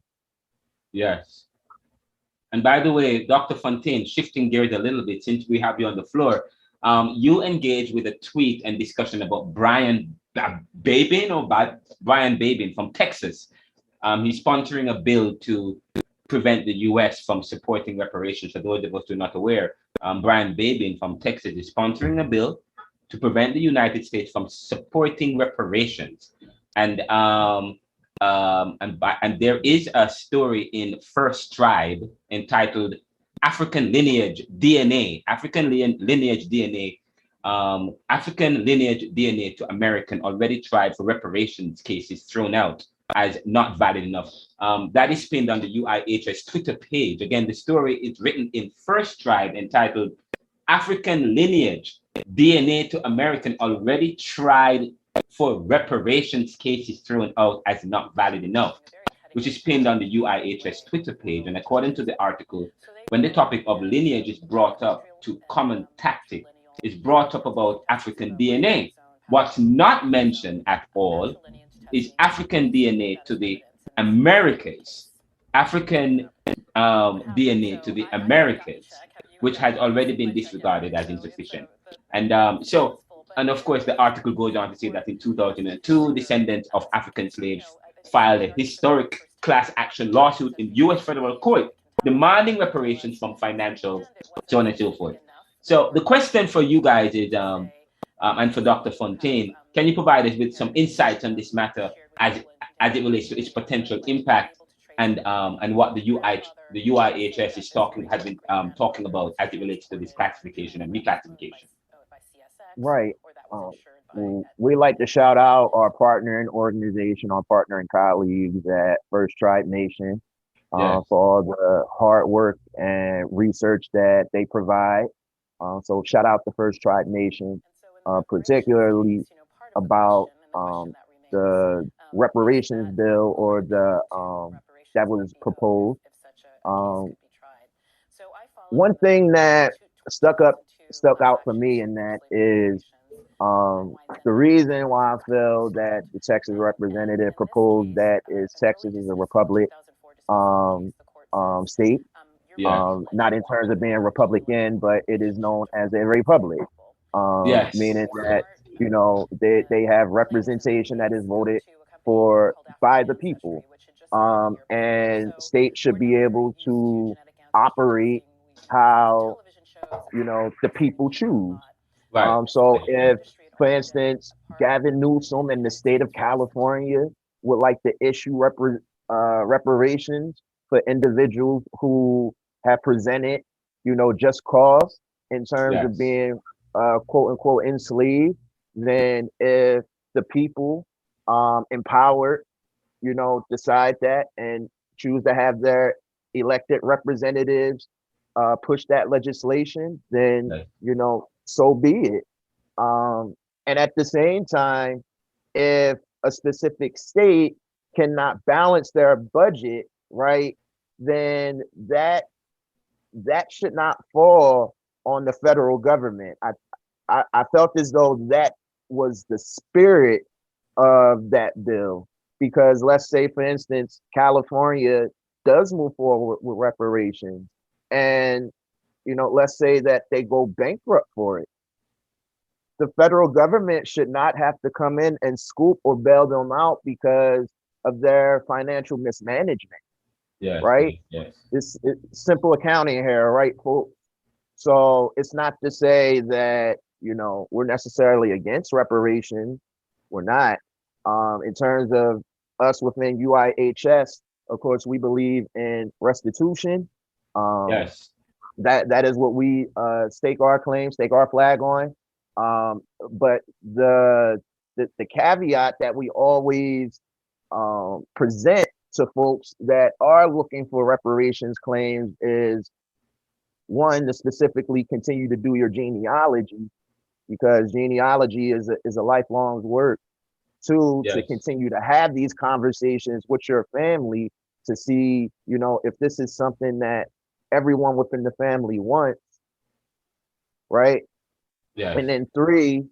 Yes. And by the way, Dr. Fontaine, shifting gears a little bit, since we have you on the floor, you engaged with a tweet and discussion about Brian Babin from Texas. He's sponsoring a bill to prevent the U.S. from supporting reparations. For those of us who are not aware, Brian Babin from Texas is sponsoring a bill to prevent the United States from supporting reparations. And and there is a story in First Tribe entitled African Lineage DNA, African lineage DNA to American already tried for reparations cases thrown out as not valid enough. That is pinned on the UIHS Twitter page. Again, the story is written in First Tribe entitled African Lineage DNA to American already tried for reparations cases thrown out as not valid enough, which is pinned on the UIHS Twitter page. And according to the article, when the topic of lineage is brought up to common tactic, is brought up about African DNA. What's not mentioned at all is African DNA to the Americas, African DNA to the Americas, which has already been disregarded as insufficient. And and of course, the article goes on to say that in 2002, descendants of African slaves filed a historic class action lawsuit in U.S. federal court demanding reparations from financial, so on and so forth. So the question for you guys is, and for Dr. Fontaine, can you provide us with some insights on this matter as it relates to its potential impact and what the UIHS is has been talking about as it relates to this classification and reclassification? Right. We like to shout out our partnering organization, our partnering colleagues at First Tribe Nation Yes. for all the hard work and research that they provide. So shout out to First Tribe Nation, particularly about the reparations bill or the that was proposed. Um, One thing that stuck up stuck out for me in that is the reason why I feel that the Texas representative proposed that is Texas is a republic um, state, Yeah. not in terms of being Republican, but it is known as a republic, Yes. meaning that they have representation that is voted for by the people, and states should be able to operate how the people choose. Right. So if, for instance, Gavin Newsom in the state of California would like to issue reparations for individuals who have presented, just cause in terms of Yes. being quote unquote enslaved, then if the people empowered, decide that and choose to have their elected representatives push that legislation, then Yes. so be it. And at the same time, if a specific state cannot balance their budget, right, then that should not fall on the federal government. I felt as though that was the spirit of that bill, because let's say, for instance, California does move forward with reparations, and let's say that they go bankrupt for it. The federal government should not have to come in and scoop or bail them out because of their financial mismanagement, Yes. right? Yes. It's simple accounting here, right, folks? So it's not to say that, we're necessarily against reparations. We're not. In terms of us within UIHS, of course, we believe in restitution. Um, Yes. that is what we stake our claim, stake our flag on. But the caveat that we always present to folks that are looking for reparations claims is, one, to specifically continue to do your genealogy, because genealogy is a lifelong work. Two, to Yes. continue to have these conversations with your family to see, you know, if this is something that everyone within the family wants, right? Yes. And then three,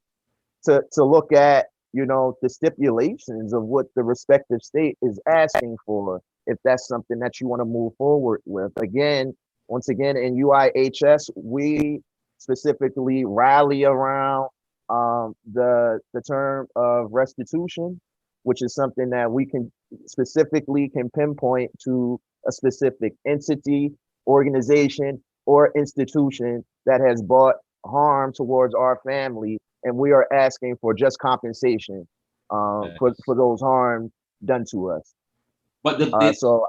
to look at, you know, the stipulations of what the respective state is asking for, if that's something that you want to move forward with. Again, once again, in UIHS, we specifically rally around the term of restitution, which is something that we can specifically can pinpoint to a specific entity, organization, or institution that has brought harm towards our family, and we are asking for just compensation Yes. for those harm done to us. But So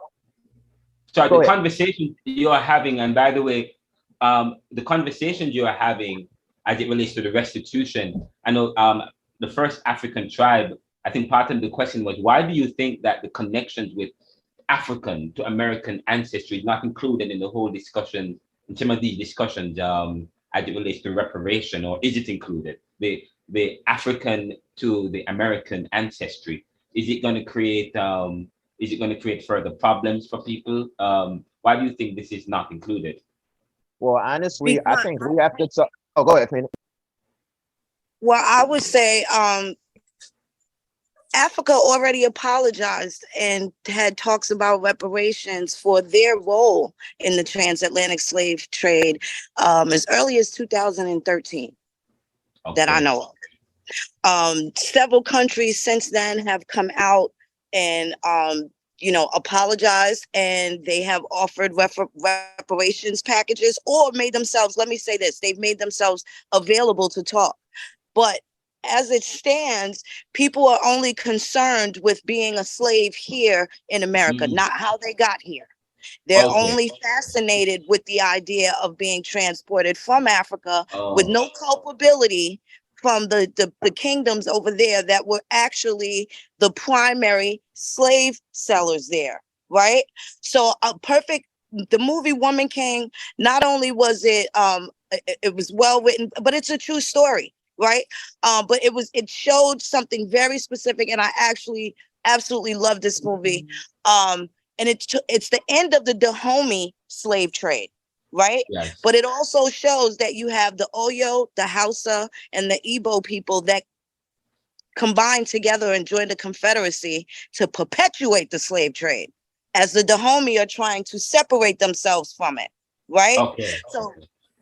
sorry, the go ahead. conversation you are having, and by the way, the conversations you are having as it relates to the restitution. I know the first African tribe. I think part of the question was, why do you think that the connections with African to American ancestry is not included in the whole discussion, in some of these discussions, as it relates to reparation, or is it included? The African to the American ancestry, is it going to create further problems for people? Why do you think this is not included? Well, honestly, I Because, think we have to talk. Oh, go ahead, Phoenix. well, I would say Africa already apologized and had talks about reparations for their role in the transatlantic slave trade as early as 2013 that I Okay. know of. Several countries since then have come out and apologized, and they have offered reparations packages or made themselves, let me say this, they've made themselves available to talk. But as it stands, people are only concerned with being a slave here in America, Mm, not how they got here. They're okay. only fascinated with the idea of being transported from Africa with Oh, no culpability from the kingdoms over there that were actually the primary slave sellers there, right? So the movie Woman King, not only was it was well written, but it's a true story, right? But it showed something very specific, and I actually absolutely love this movie. And it's the end of the Dahomey slave trade, right? yes. But it also shows that you have the Oyo, the Hausa, and the Igbo people that combined together and joined a confederacy to perpetuate the slave trade, as the Dahomey are trying to separate themselves from it, right? Okay. So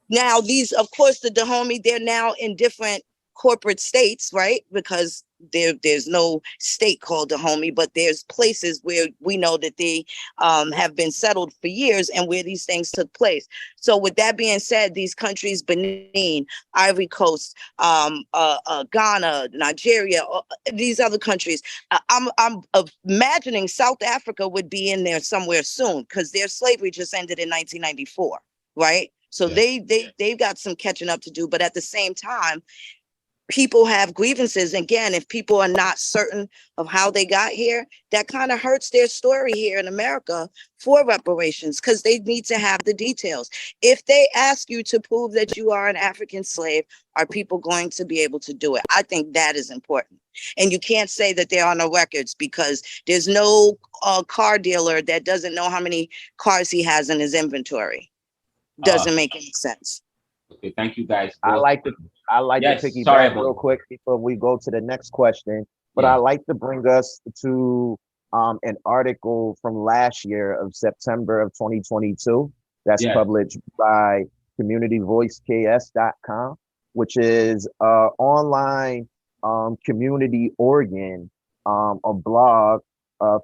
now these, of course, the Dahomey, they're now in different corporate states, right? Because there's no state called Dahomey, but there's places where we know that they have been settled for years and where these things took place. So with that being said, these countries, Benin, Ivory Coast, Ghana, Nigeria, these other countries, I'm imagining South Africa would be in there somewhere soon because their slavery just ended in 1994, right? So Yes. they've got some catching up to do, but at the same time, people have grievances. Again, if people are not certain of how they got here, that kind of hurts their story here in America for reparations, because they need to have the details. If they ask you to prove that you are an African slave, are people going to be able to do it? I think that is important. And you can't say that there are no records, because there's no car dealer that doesn't know how many cars he has in his inventory. Uh, Doesn't make any sense. okay. Thank you guys I both. like to I like to Yes. Sorry piggyback about real that. quick before we go to the next question, but I Yeah. like to bring us to an article from last year of September of 2022 that's Yes. published by communityvoiceks.com, which is online community organ, a blog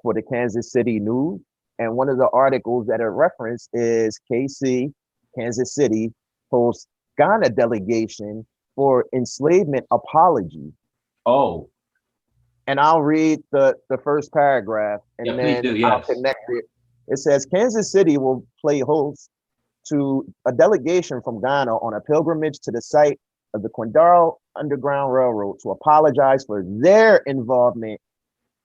for the Kansas City News. And one of the articles that it referenced is KC, Kansas City, hosts Ghana delegation for enslavement apology. Oh, And I'll read the first paragraph yeah. and Please then do. I'll Yes. connect it. It says Kansas City will play host to a delegation from Ghana on a pilgrimage to the site of the Quindaro Underground Railroad to apologize for their involvement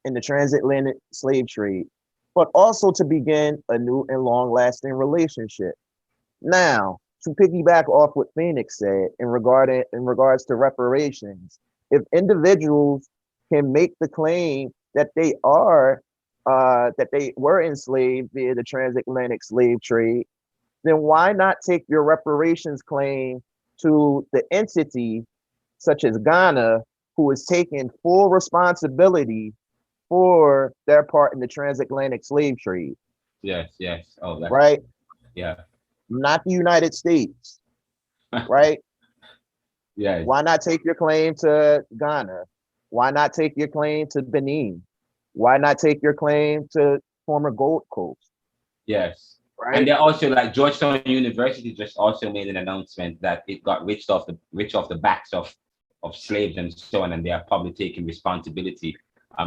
in the transatlantic slave trade, but also to begin a new and long-lasting relationship. Now, to piggyback off what Phoenix said in regards to reparations, if individuals can make the claim that they were enslaved via the transatlantic slave trade, then why not take your reparations claim to the entity such as Ghana, who is taking full responsibility for their part in the transatlantic slave trade, Yes, yes. Oh, that's right? yeah. Not the United States, right? Yes, Why not take your claim to Ghana? Why not take your claim to Benin? Why not take your claim to former Gold Coast, yes. And right? they're also like Georgetown University just also made an announcement that it got rich off the backs of slaves and so on, and they are probably taking responsibility.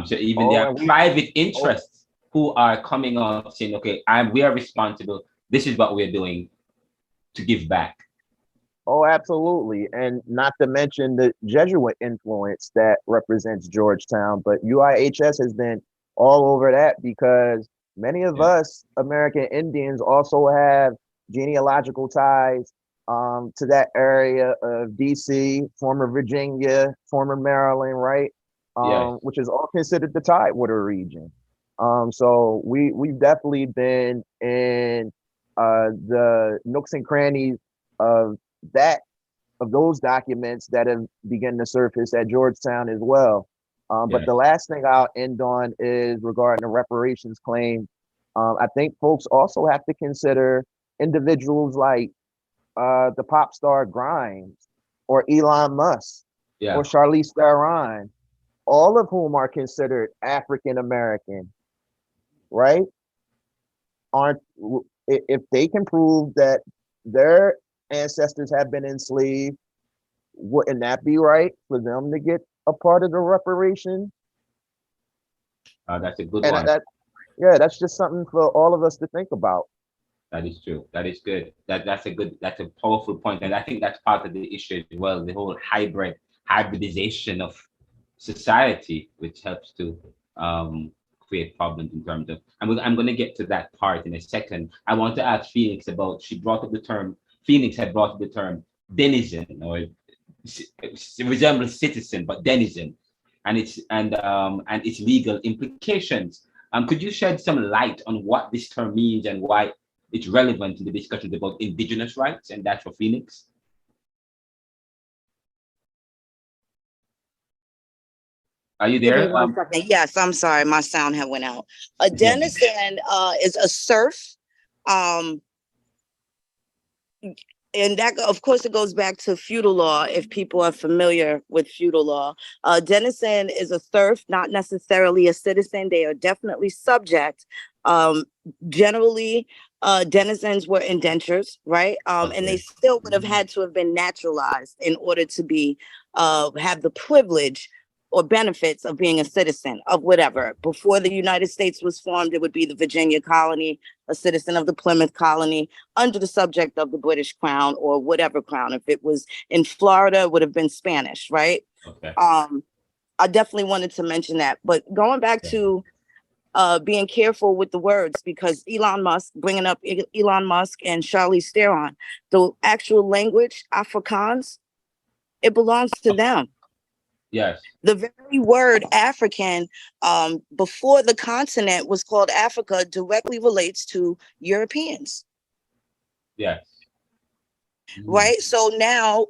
So even Oh, there are and private oh, interests who are coming out saying, okay, we are responsible. This is what we're doing to give back. oh, absolutely. And not to mention the Jesuit influence that represents Georgetown, but UIHS has been all over that because many of Yeah. us American Indians also have genealogical ties to that area of DC, former Virginia, former Maryland, right? Yes. Which is all considered the Tidewater region. So we've definitely been in the nooks and crannies of that of those documents that have begun to surface at Georgetown as well. But Yes. the last thing I'll end on is regarding the reparations claim. I think folks also have to consider individuals like the pop star Grimes or Elon Musk or Yeah. Charlize Theron, all of whom are considered African American, right? Aren't if they can prove that their ancestors have been enslaved, wouldn't that be right for them to get a part of the reparation? That's a good And one. that, yeah, that's just something for all of us to think about. That is true. That is good. That's a powerful point. And I think that's part of the issue as well, the whole hybridization of society, which helps to create problems in terms of, I'm going to get to that part in a second. I want to ask Phoenix about, she brought up the term, Phoenix had brought up the term denizen, or resembles citizen, but denizen, and its legal implications. Could you shed some light on what this term means and why it's relevant in the discussions about indigenous rights? And that's for Phoenix. Are you Give me there? 1 second. Yes, I'm sorry, my sound had went out. A Yeah, denizen is a serf. Um, and that, of course, it goes back to feudal law. If people are familiar with feudal law, denizen is a serf, not necessarily a citizen. They are definitely subject. Um, Generally, denizens were indentures, right? And they okay. still would have had to have been naturalized in order to be have the privilege or benefits of being a citizen of whatever. Before the United States was formed, it would be the Virginia colony, a citizen of the Plymouth colony, under the subject of the British crown or whatever crown. If it was in Florida, it would have been Spanish, right? Okay. I definitely wanted to mention that. But going back Yeah. to being careful with the words, because Elon Musk, bringing up Elon Musk and Charlize Theron, the actual language, Afrikaans, it belongs to them. Yes. The very word African, before the continent was called Africa, directly relates to Europeans. Yes. Right? So now,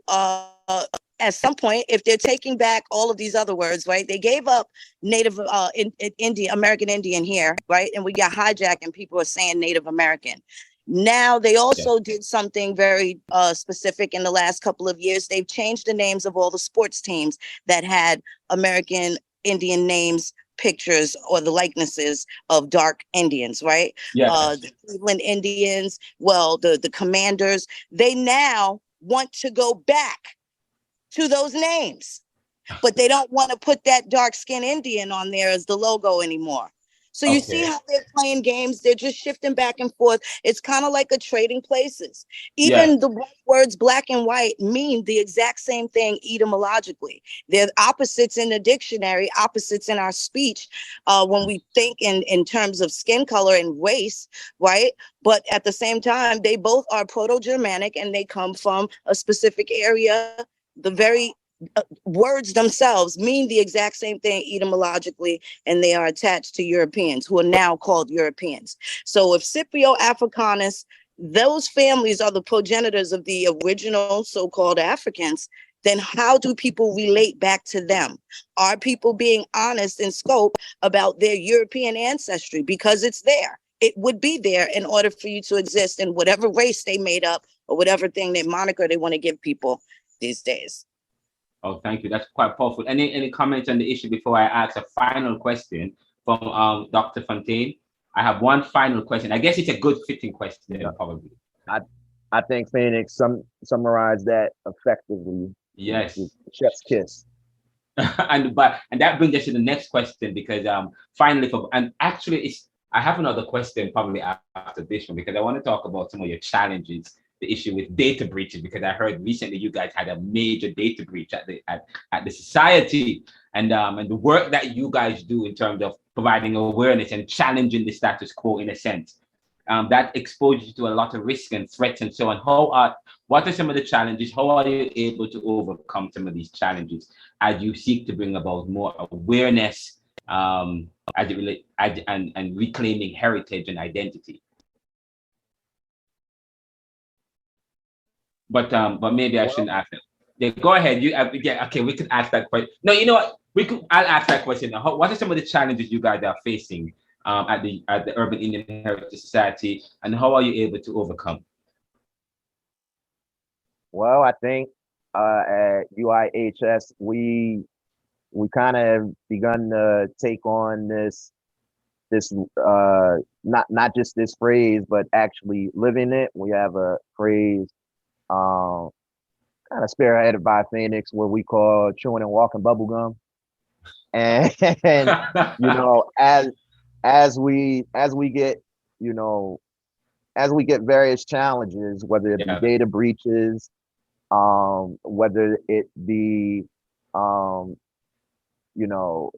at some point, if they're taking back all of these other words, right? They gave up Native Indian, American Indian here, right? And we got hijacked and people are saying Native American. Now they Yeah. also did something very specific in the last couple of years. They've changed the names of all the sports teams that had American Indian names, pictures, or the likenesses of dark Indians, right? Yes. The Cleveland Indians, well, the Commanders, they now want to go back to those names, but they don't want to put that dark skinned Indian on there as the logo anymore. So you see Okay. how they're playing games, they're just shifting back and forth. It's kind of like a trading places. Yes. Even the words black and white mean the exact same thing etymologically. They're opposites in the dictionary, opposites in our speech when we think in terms of skin color and race, right? But at the same time, they both are Proto-Germanic and they come from a specific area, the very words themselves mean the exact same thing etymologically, and they are attached to Europeans who are now called Europeans. So if Scipio Africanus, those families are the progenitors of the original so-called Africans, then how do people relate back to them? Are people being honest in scope about their European ancestry? Because it's there. It would be there in order for you to exist in whatever race they made up or whatever thing, they moniker they want to give people these days. Oh, thank you. That's quite powerful. Any comments on the issue before I ask a final question from Dr. Fontaine? I have one final question. I guess it's a good fitting question, probably. I think Phoenix summarized that effectively. Yes. Chef's kiss. and that brings us to the next question, because finally, I have another question probably after this one, because I want to talk about some of your challenges, the issue with data breaches, because I heard recently you guys had a major data breach at the society, and the work that you guys do in terms of providing awareness and challenging the status quo in a sense. That exposes you to a lot of risk and threats and so on. What are some of the challenges? How are you able to overcome some of these challenges as you seek to bring about more awareness as it relates and reclaiming heritage and identity? But maybe I shouldn't ask that. Yeah, go ahead. Okay, we could ask that question. No, you know what? I'll ask that question now. What are some of the challenges you guys are facing at the Urban Indian Heritage Society, and how are you able to overcome? Well, I think at UIHS we kind of begun to take on this not just this phrase, but actually living it. We have a phrase kind of spearheaded by Phoenix where we call chewing and walking bubblegum. And you know, as we get, you know, as we get various challenges, whether it be data breaches, whether it be you know,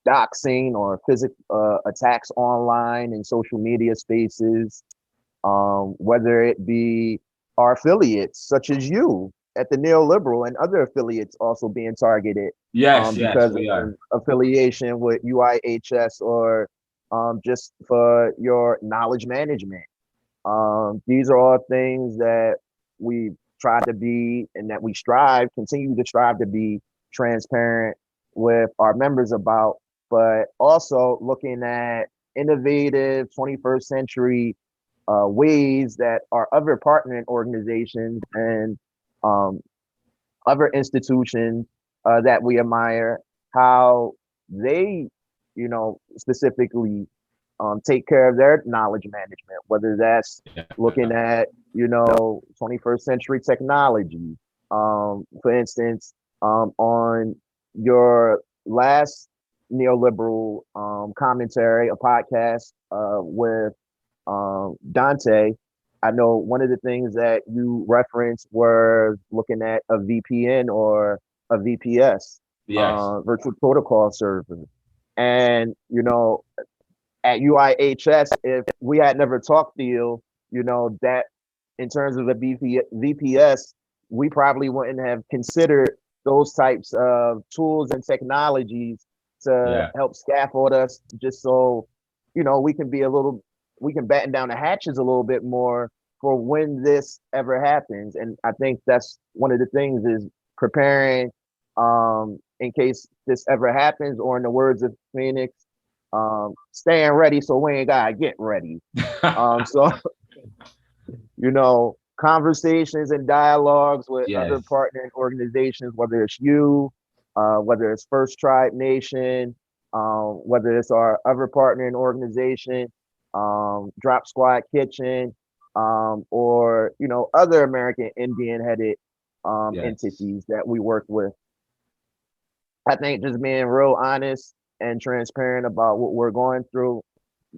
doxing or physical attacks online in social media spaces, whether it be our affiliates such as you at the NeoLiberal and other affiliates also being targeted because of affiliation with UIHS or just for your knowledge management. These are all things that we try to be and that we continue to strive to be transparent with our members about, but also looking at innovative 21st century ways that our other partnering organizations and other institutions that we admire, how they, you know, specifically take care of their knowledge management, whether that's looking at, you know, 21st century technology. For instance, on your last NeoLiberal commentary, a podcast with Dante, I know one of the things that you referenced were looking at a VPN or a VPS, virtual protocol server. And, you know, at UIHS, if we had never talked to you, you know, that in terms of the VPS, we probably wouldn't have considered those types of tools and technologies to help scaffold us, just so, you know, we can batten down the hatches a little bit more for when this ever happens. And I think that's one of the things is preparing in case this ever happens, or in the words of Phoenix, staying ready so we ain't gotta get ready. So, you know, conversations and dialogues with other partnering organizations, whether it's you, whether it's First Tribe Nation, whether it's our other partnering organization, Drop Squad Kitchen, or, you know, other American Indian headed entities that we work with. I think just being real honest and transparent about what we're going through,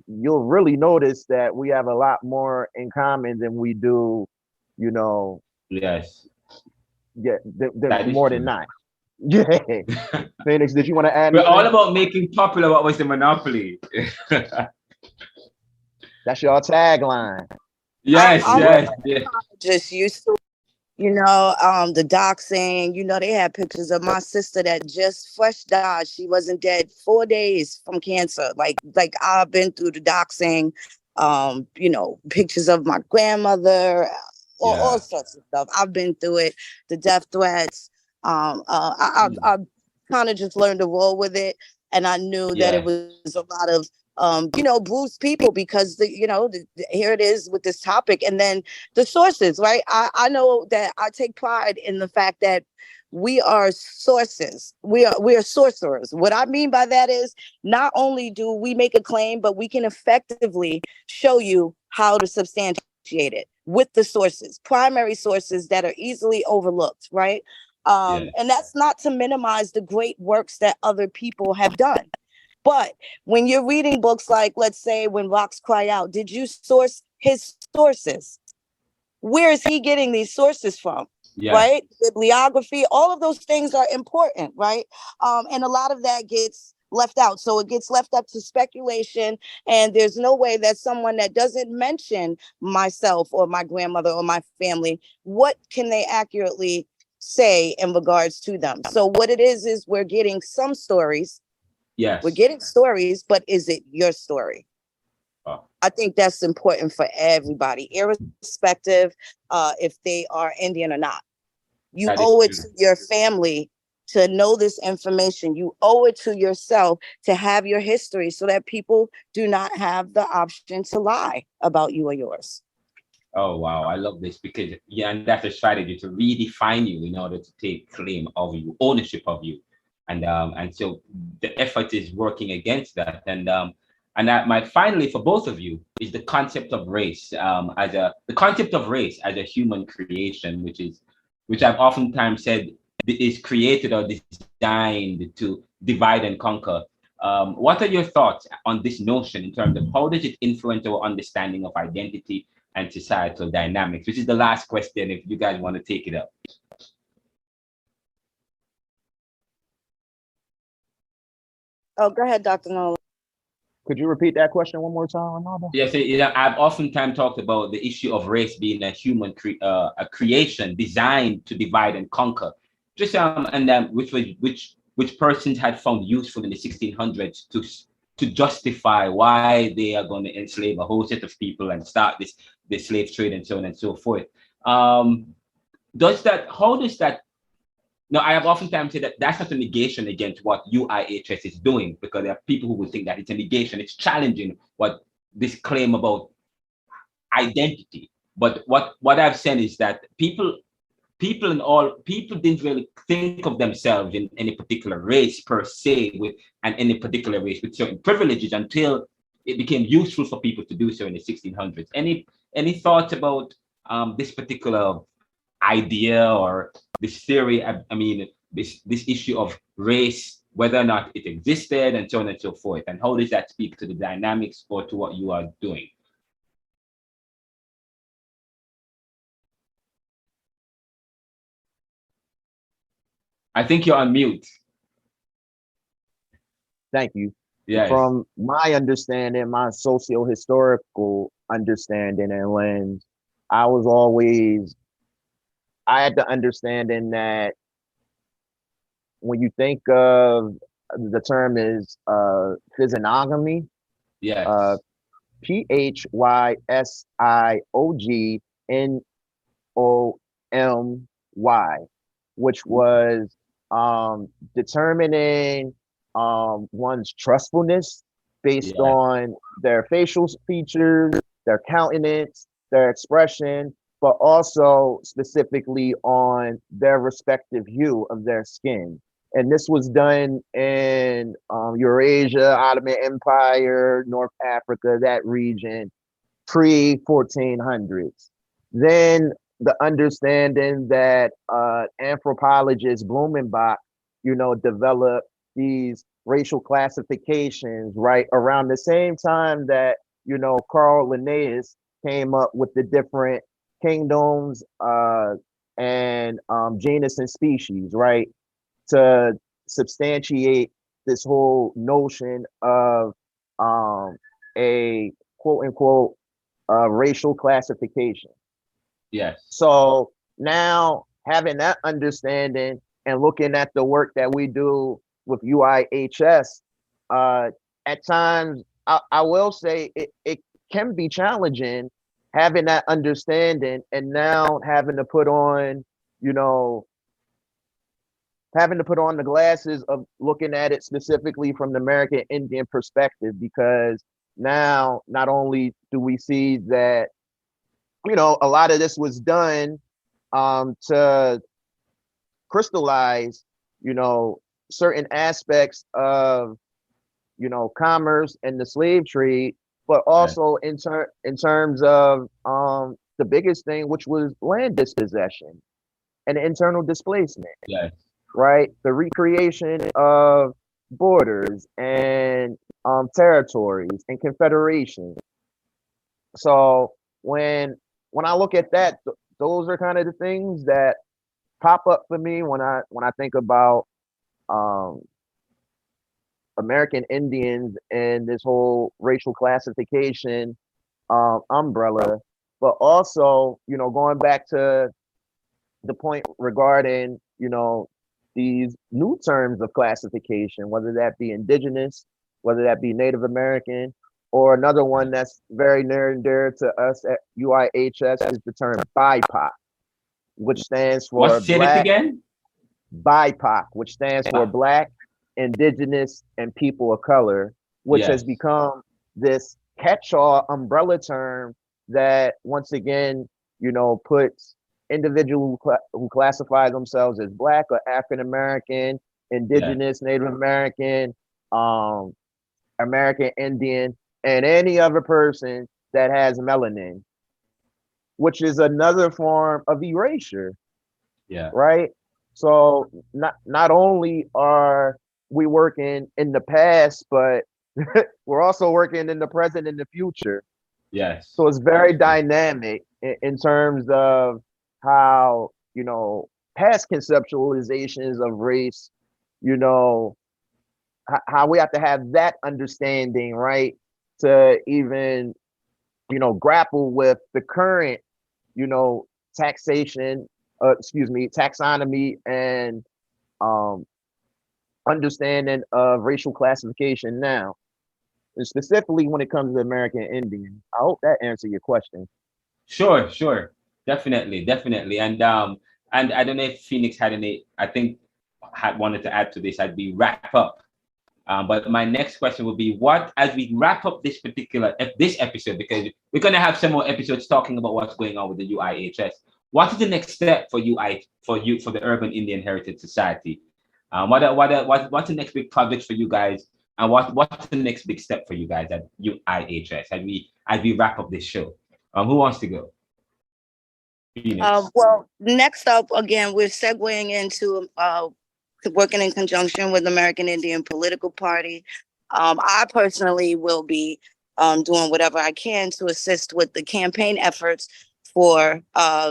you'll really notice that we have a lot more in common than we do, you know. More than not. Yeah. Phoenix, did you want to add anything? We're all about making popular what was the monopoly. That's your tagline. Just used to The doxing, they had pictures of my sister that just fresh died. She wasn't dead 4 days from cancer. Like I've been through the doxing, pictures of my grandmother, all sorts of stuff. I've been through it, the death threats. I kind of just learned to roll with it. And I knew that it was a lot of, bruised people because, here it is with this topic. And then the sources, right? I know that I take pride in the fact that we are sources. We are sorcerers. What I mean by that is not only do we make a claim, but we can effectively show you how to substantiate it with the sources, primary sources that are easily overlooked, right? And that's not to minimize the great works that other people have done. But when you're reading books like, let's say, When Rocks Cry Out, did you source his sources? Where is he getting these sources from? Right? Bibliography, all of those things are important, right? And a lot of that gets left out. So it gets left up to speculation. And there's no way that someone that doesn't mention myself or my grandmother or my family, what can they accurately say in regards to them? So what it is we're getting some stories. Yes. We're getting stories, but is it your story? I think that's important for everybody, irrespective if they are Indian or not. You owe it to your family to know this information. You owe it to yourself to have your history so that people do not have the option to lie about you or yours. Oh, wow. I love this because, and that's a strategy to redefine you in order to take claim of you, ownership of you. And so the effort is working against that. And that my finally for both of you is the concept of race the concept of race as a human creation, which I've oftentimes said is created or designed to divide and conquer. What are your thoughts on this notion in terms of how does it influence our understanding of identity and societal dynamics? Which is the last question, if you guys want to take it up. Oh, go ahead, Dr. Nolan. Could you repeat that question one more time, Ronaldo? Yes, I've oftentimes talked about the issue of race being a human a creation designed to divide and conquer. Just which persons had found useful in the 1600s to justify why they are going to enslave a whole set of people and start this slave trade and so on and so forth. How does that? No, I have oftentimes said that that's not a negation against what UIHS is doing, because there are people who would think that it's a negation. It's challenging what this claim about identity. But what I've said is that people didn't really think of themselves in any particular race per se, any particular race with certain privileges until it became useful for people to do so in the 1600s. Any thoughts about this particular idea or this theory? I mean, this issue of race, whether or not it existed, and so on and so forth, and how does that speak to the dynamics or to what you are doing? I think you're on mute. Thank you. Yes. From my understanding, my socio-historical understanding and lens, I had the understanding that when you think of the term is physiognomy, yes, PHYSIOGNOMY, which was determining one's trustfulness based on their facial features, their countenance, their expression, but also specifically on their respective hue of their skin. And this was done in Eurasia, Ottoman Empire, North Africa, that region, pre-1400s. Then the understanding that anthropologist Blumenbach, developed these racial classifications right around the same time that, Carl Linnaeus came up with the different kingdoms and genus and species, right? To substantiate this whole notion of a quote unquote racial classification. Yes. So now having that understanding and looking at the work that we do with UIHS, at times I will say it can be challenging having that understanding and now having to put on, you know, having to put on the glasses of looking at it specifically from the American Indian perspective, because now not only do we see that, you know, a lot of this was done to crystallize, you know, certain aspects of, you know, commerce and the slave trade, but also in terms of the biggest thing, which was land dispossession and internal displacement, Yes. right? The recreation of borders and territories and confederations. So when I look at that, those are kind of the things that pop up for me when I think about um, American Indians and this whole racial classification umbrella. But also, you know, going back to the point regarding, you know, these new terms of classification, whether that be indigenous, whether that be Native American, or another one that's very near and dear to us at UIHS is the term BIPOC, which stands What? for Say it Black, again. BIPOC, which stands for Black, Indigenous, and People of Color, which has Yes. become this catch-all umbrella term that once again, you know, puts individuals who classify themselves as Black or African American, Yes. Indigenous, Native American, um, American Indian, and any other person that has melanin, which is another form of erasure, Yeah. right? So not only are we working in the past, but we're also working in the present and the future. Yes. So it's very dynamic in terms of how, you know, past conceptualizations of race, you know, how we have to have that understanding, right? To even, you know, grapple with the current, you know, taxation, taxonomy and um, understanding of racial classification now, and specifically when it comes to American Indian. I hope that answered your question. Sure, sure. Definitely, definitely. And I don't know if Phoenix had any, I think had wanted to add to this, I'd be wrap up. But my next question will be what, as we wrap up this particular, this episode, because we're going to have some more episodes talking about what's going on with the UIHS. What is the next step for for the Urban Indian Heritage Society? What's the next big project for you guys? And what's the next big step for you guys at UIHS as we wrap up this show? Who wants to go? Phoenix. Well, next up, again, we're segueing into working in conjunction with the American Indian Political Party. I personally will be doing whatever I can to assist with the campaign efforts for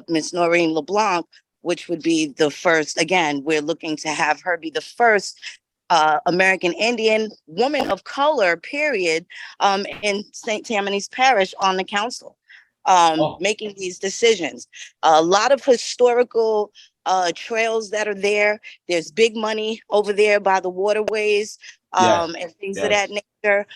Ms. Noreen LeBlanc, which would be the first. Again, we're looking to have her be the first American Indian woman of color, period, in St. Tammany's Parish on the council, making these decisions. A lot of historical trails that are there. There's big money over there by the waterways and things of that nature.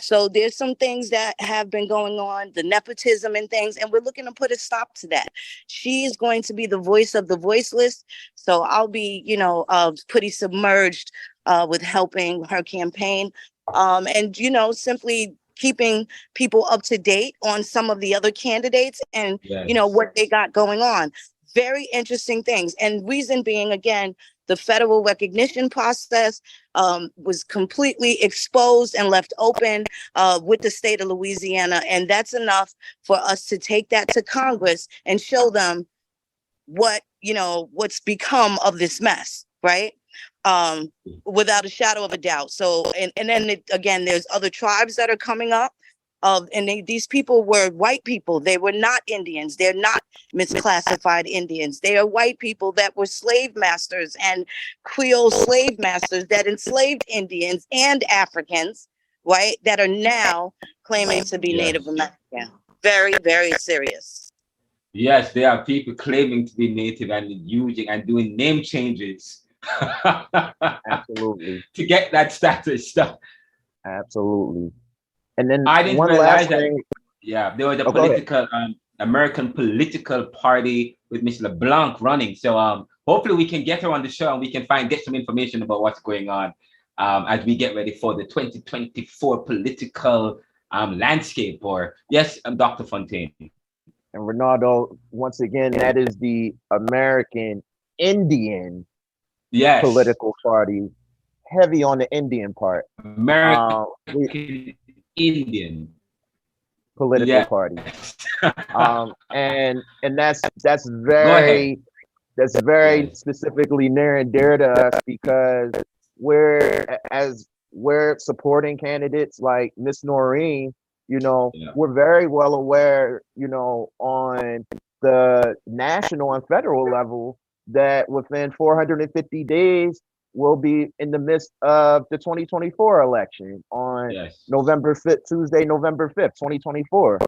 So there's some things that have been going on, the nepotism and things, and we're looking to put a stop to that. She is going to be the voice of the voiceless. So I'll be, you know, pretty submerged with helping her campaign. And, you know, simply keeping people up to date on some of the other candidates and, you know, what they got going on. Very interesting things. And reason being, again, the federal recognition process was completely exposed and left open with the state of Louisiana. And that's enough for us to take that to Congress and show them what, you know, what's become of this mess, right? Without a shadow of a doubt. So, and then again, there's other tribes that are coming up. These people were white people. They were not Indians. They're not misclassified Indians. They are white people that were slave masters and Creole slave masters that enslaved Indians and Africans, right? That are now claiming to be Native American. Very, very serious. Yes, there are people claiming to be native and using and doing name changes Absolutely. to get that status stuff. Absolutely. And then I didn't one last realize that. thing. Yeah, there was a Oh, go ahead. political American political party with Miss LeBlanc running. So hopefully we can get her on the show and we can get some information about what's going on as we get ready for the 2024 political landscape. Or yes, Dr. Fontaine. And Ronaldo, once again, that is the American Indian Yes, political party, heavy on the Indian part. American We Indian. political Yes. party. And that's Go ahead. very Yes. specifically near and dear to us because we're supporting candidates like Miss Noreen, Yeah. we're very well aware, on the national and federal level that within 450 days we'll be in the midst of the 2024 election on Yes. November 5th, Tuesday, November 5th, 2024.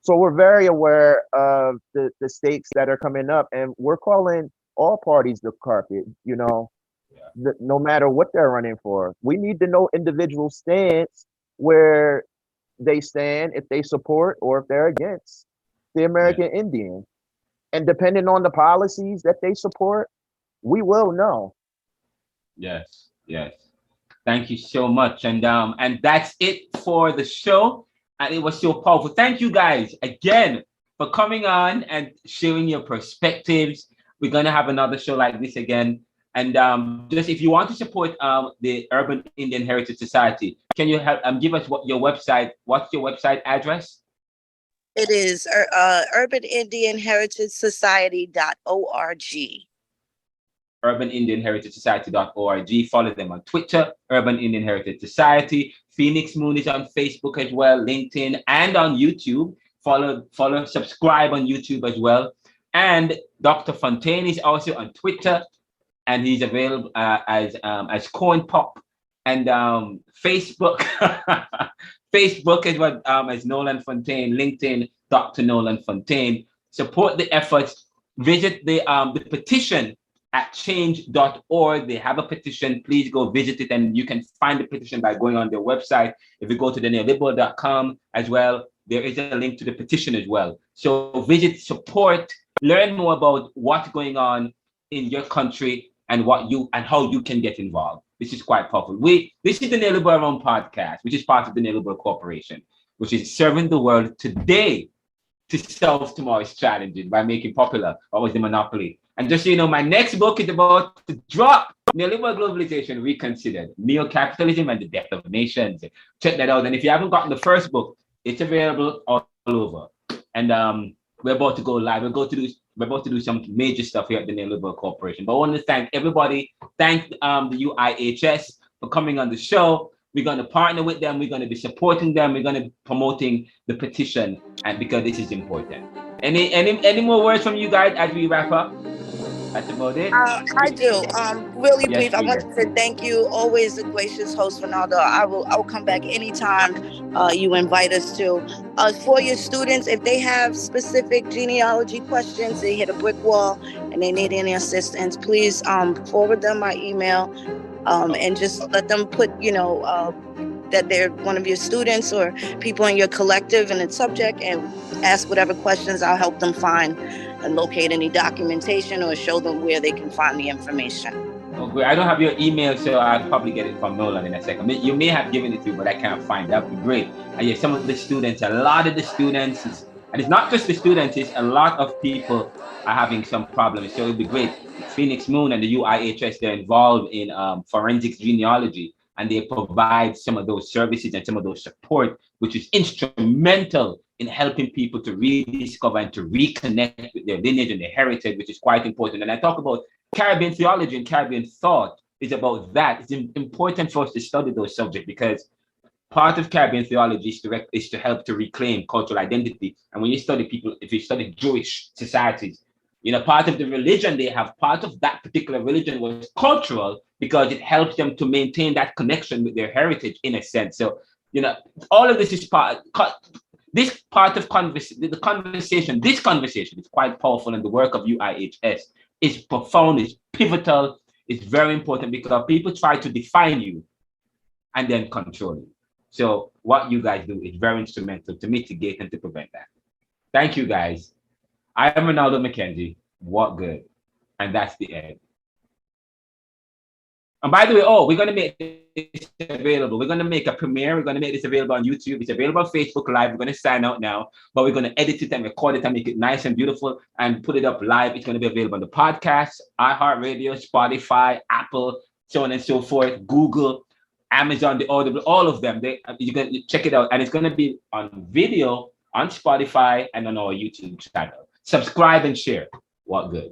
So we're very aware of the stakes that are coming up, and we're calling all parties the carpet, Yeah. no matter what they're running for. We need to know individual stance where they stand, if they support or if they're against the Yeah. American Indian. And depending on the policies that they support, we will know. Yes. Yes. Thank you so much. And that's it for the show. And it was so powerful. Thank you guys again for coming on and sharing your perspectives. We're gonna have another show like this again. And just if you want to support the Urban Indian Heritage Society, can you help give us what your website? What's your website address? It is Urban Indian Heritage Society.org. urbanindianheritagesociety.org. Follow them on Twitter, Urban Indian Heritage Society. Phoenix Moon is on Facebook as well, LinkedIn, and on YouTube. Follow, subscribe on YouTube as well. And Dr. Fontaine is also on Twitter, and he's available as Corn Pop, and Facebook. Facebook is what as Nolan Fontaine, LinkedIn, Dr. Nolan Fontaine. Support the efforts. Visit the petition at change.org. They have a petition. Please go visit it, and you can find the petition by going on their website. If you go to the neoliberal.com as well, there is a link to the petition as well. So visit, support, learn more about what's going on in your country and how you can get involved. This is quite powerful. This is the NeoLiberal podcast, which is part of the NeoLiberal Corporation, which is serving the world today to solve tomorrow's challenges by making popular what was the monopoly. And just so you know, my next book is about to drop. Neoliberal Globalization Reconsidered, Neo-Capitalism and the Death of Nations. Check that out. And if you haven't gotten the first book, it's available all over. And we're about to go live. We're about to do some major stuff here at the NeoLiberal Corporation. But I want to thank everybody. Thank the UIHS for coming on the show. We're going to partner with them. We're going to be supporting them. We're going to be promoting the petition, and because this is important. Any more words from you guys as we wrap up? That's about it. I do. Really Yes, brief. I want to thank you. Always a gracious host, Ronaldo. I will come back anytime you invite us to. For your students, if they have specific genealogy questions, they hit a brick wall and they need any assistance, please forward them my email and just let them put, that they're one of your students or people in your collective and its subject, and ask whatever questions. I'll help them find and locate any documentation or show them where they can find the information. Oh, great. I don't have your email, so I'll probably get it from Nolan in a second. You may have given it to, but I can't find it. That would be great. And yeah, some of the students, a lot of the students, and it's not just the students, it's a lot of people are having some problems. So it would be great. Phoenix Moon and the UIHS, they're involved in forensics genealogy, and they provide some of those services and some of those support, which is instrumental in helping people to rediscover and to reconnect with their lineage and their heritage, which is quite important. And I talk about Caribbean theology and Caribbean thought is about that. It's important for us to study those subjects because part of Caribbean theology is to help to reclaim cultural identity. And when you study people, if you study Jewish societies, part of the religion they have, part of that particular religion was cultural because it helps them to maintain that connection with their heritage in a sense. So, all of this is part. this part of this conversation is quite powerful, and the work of UIHS is profound, it's pivotal, it's very important because people try to define you and then control you. So what you guys do is very instrumental to mitigate and to prevent that. Thank you, guys. I am Ronaldo McKenzie. What good? And that's the end. And by the way, we're going to make this available. We're going to make a premiere. We're going to make this available on YouTube. It's available on Facebook Live. We're going to sign out now, but we're going to edit it and record it and make it nice and beautiful and put it up live. It's going to be available on the podcast, iHeartRadio, Spotify, Apple, so on and so forth, Google, Amazon, the Audible, all of them. You can check it out. And it's going to be on video on Spotify and on our YouTube channel. Subscribe and share. What good?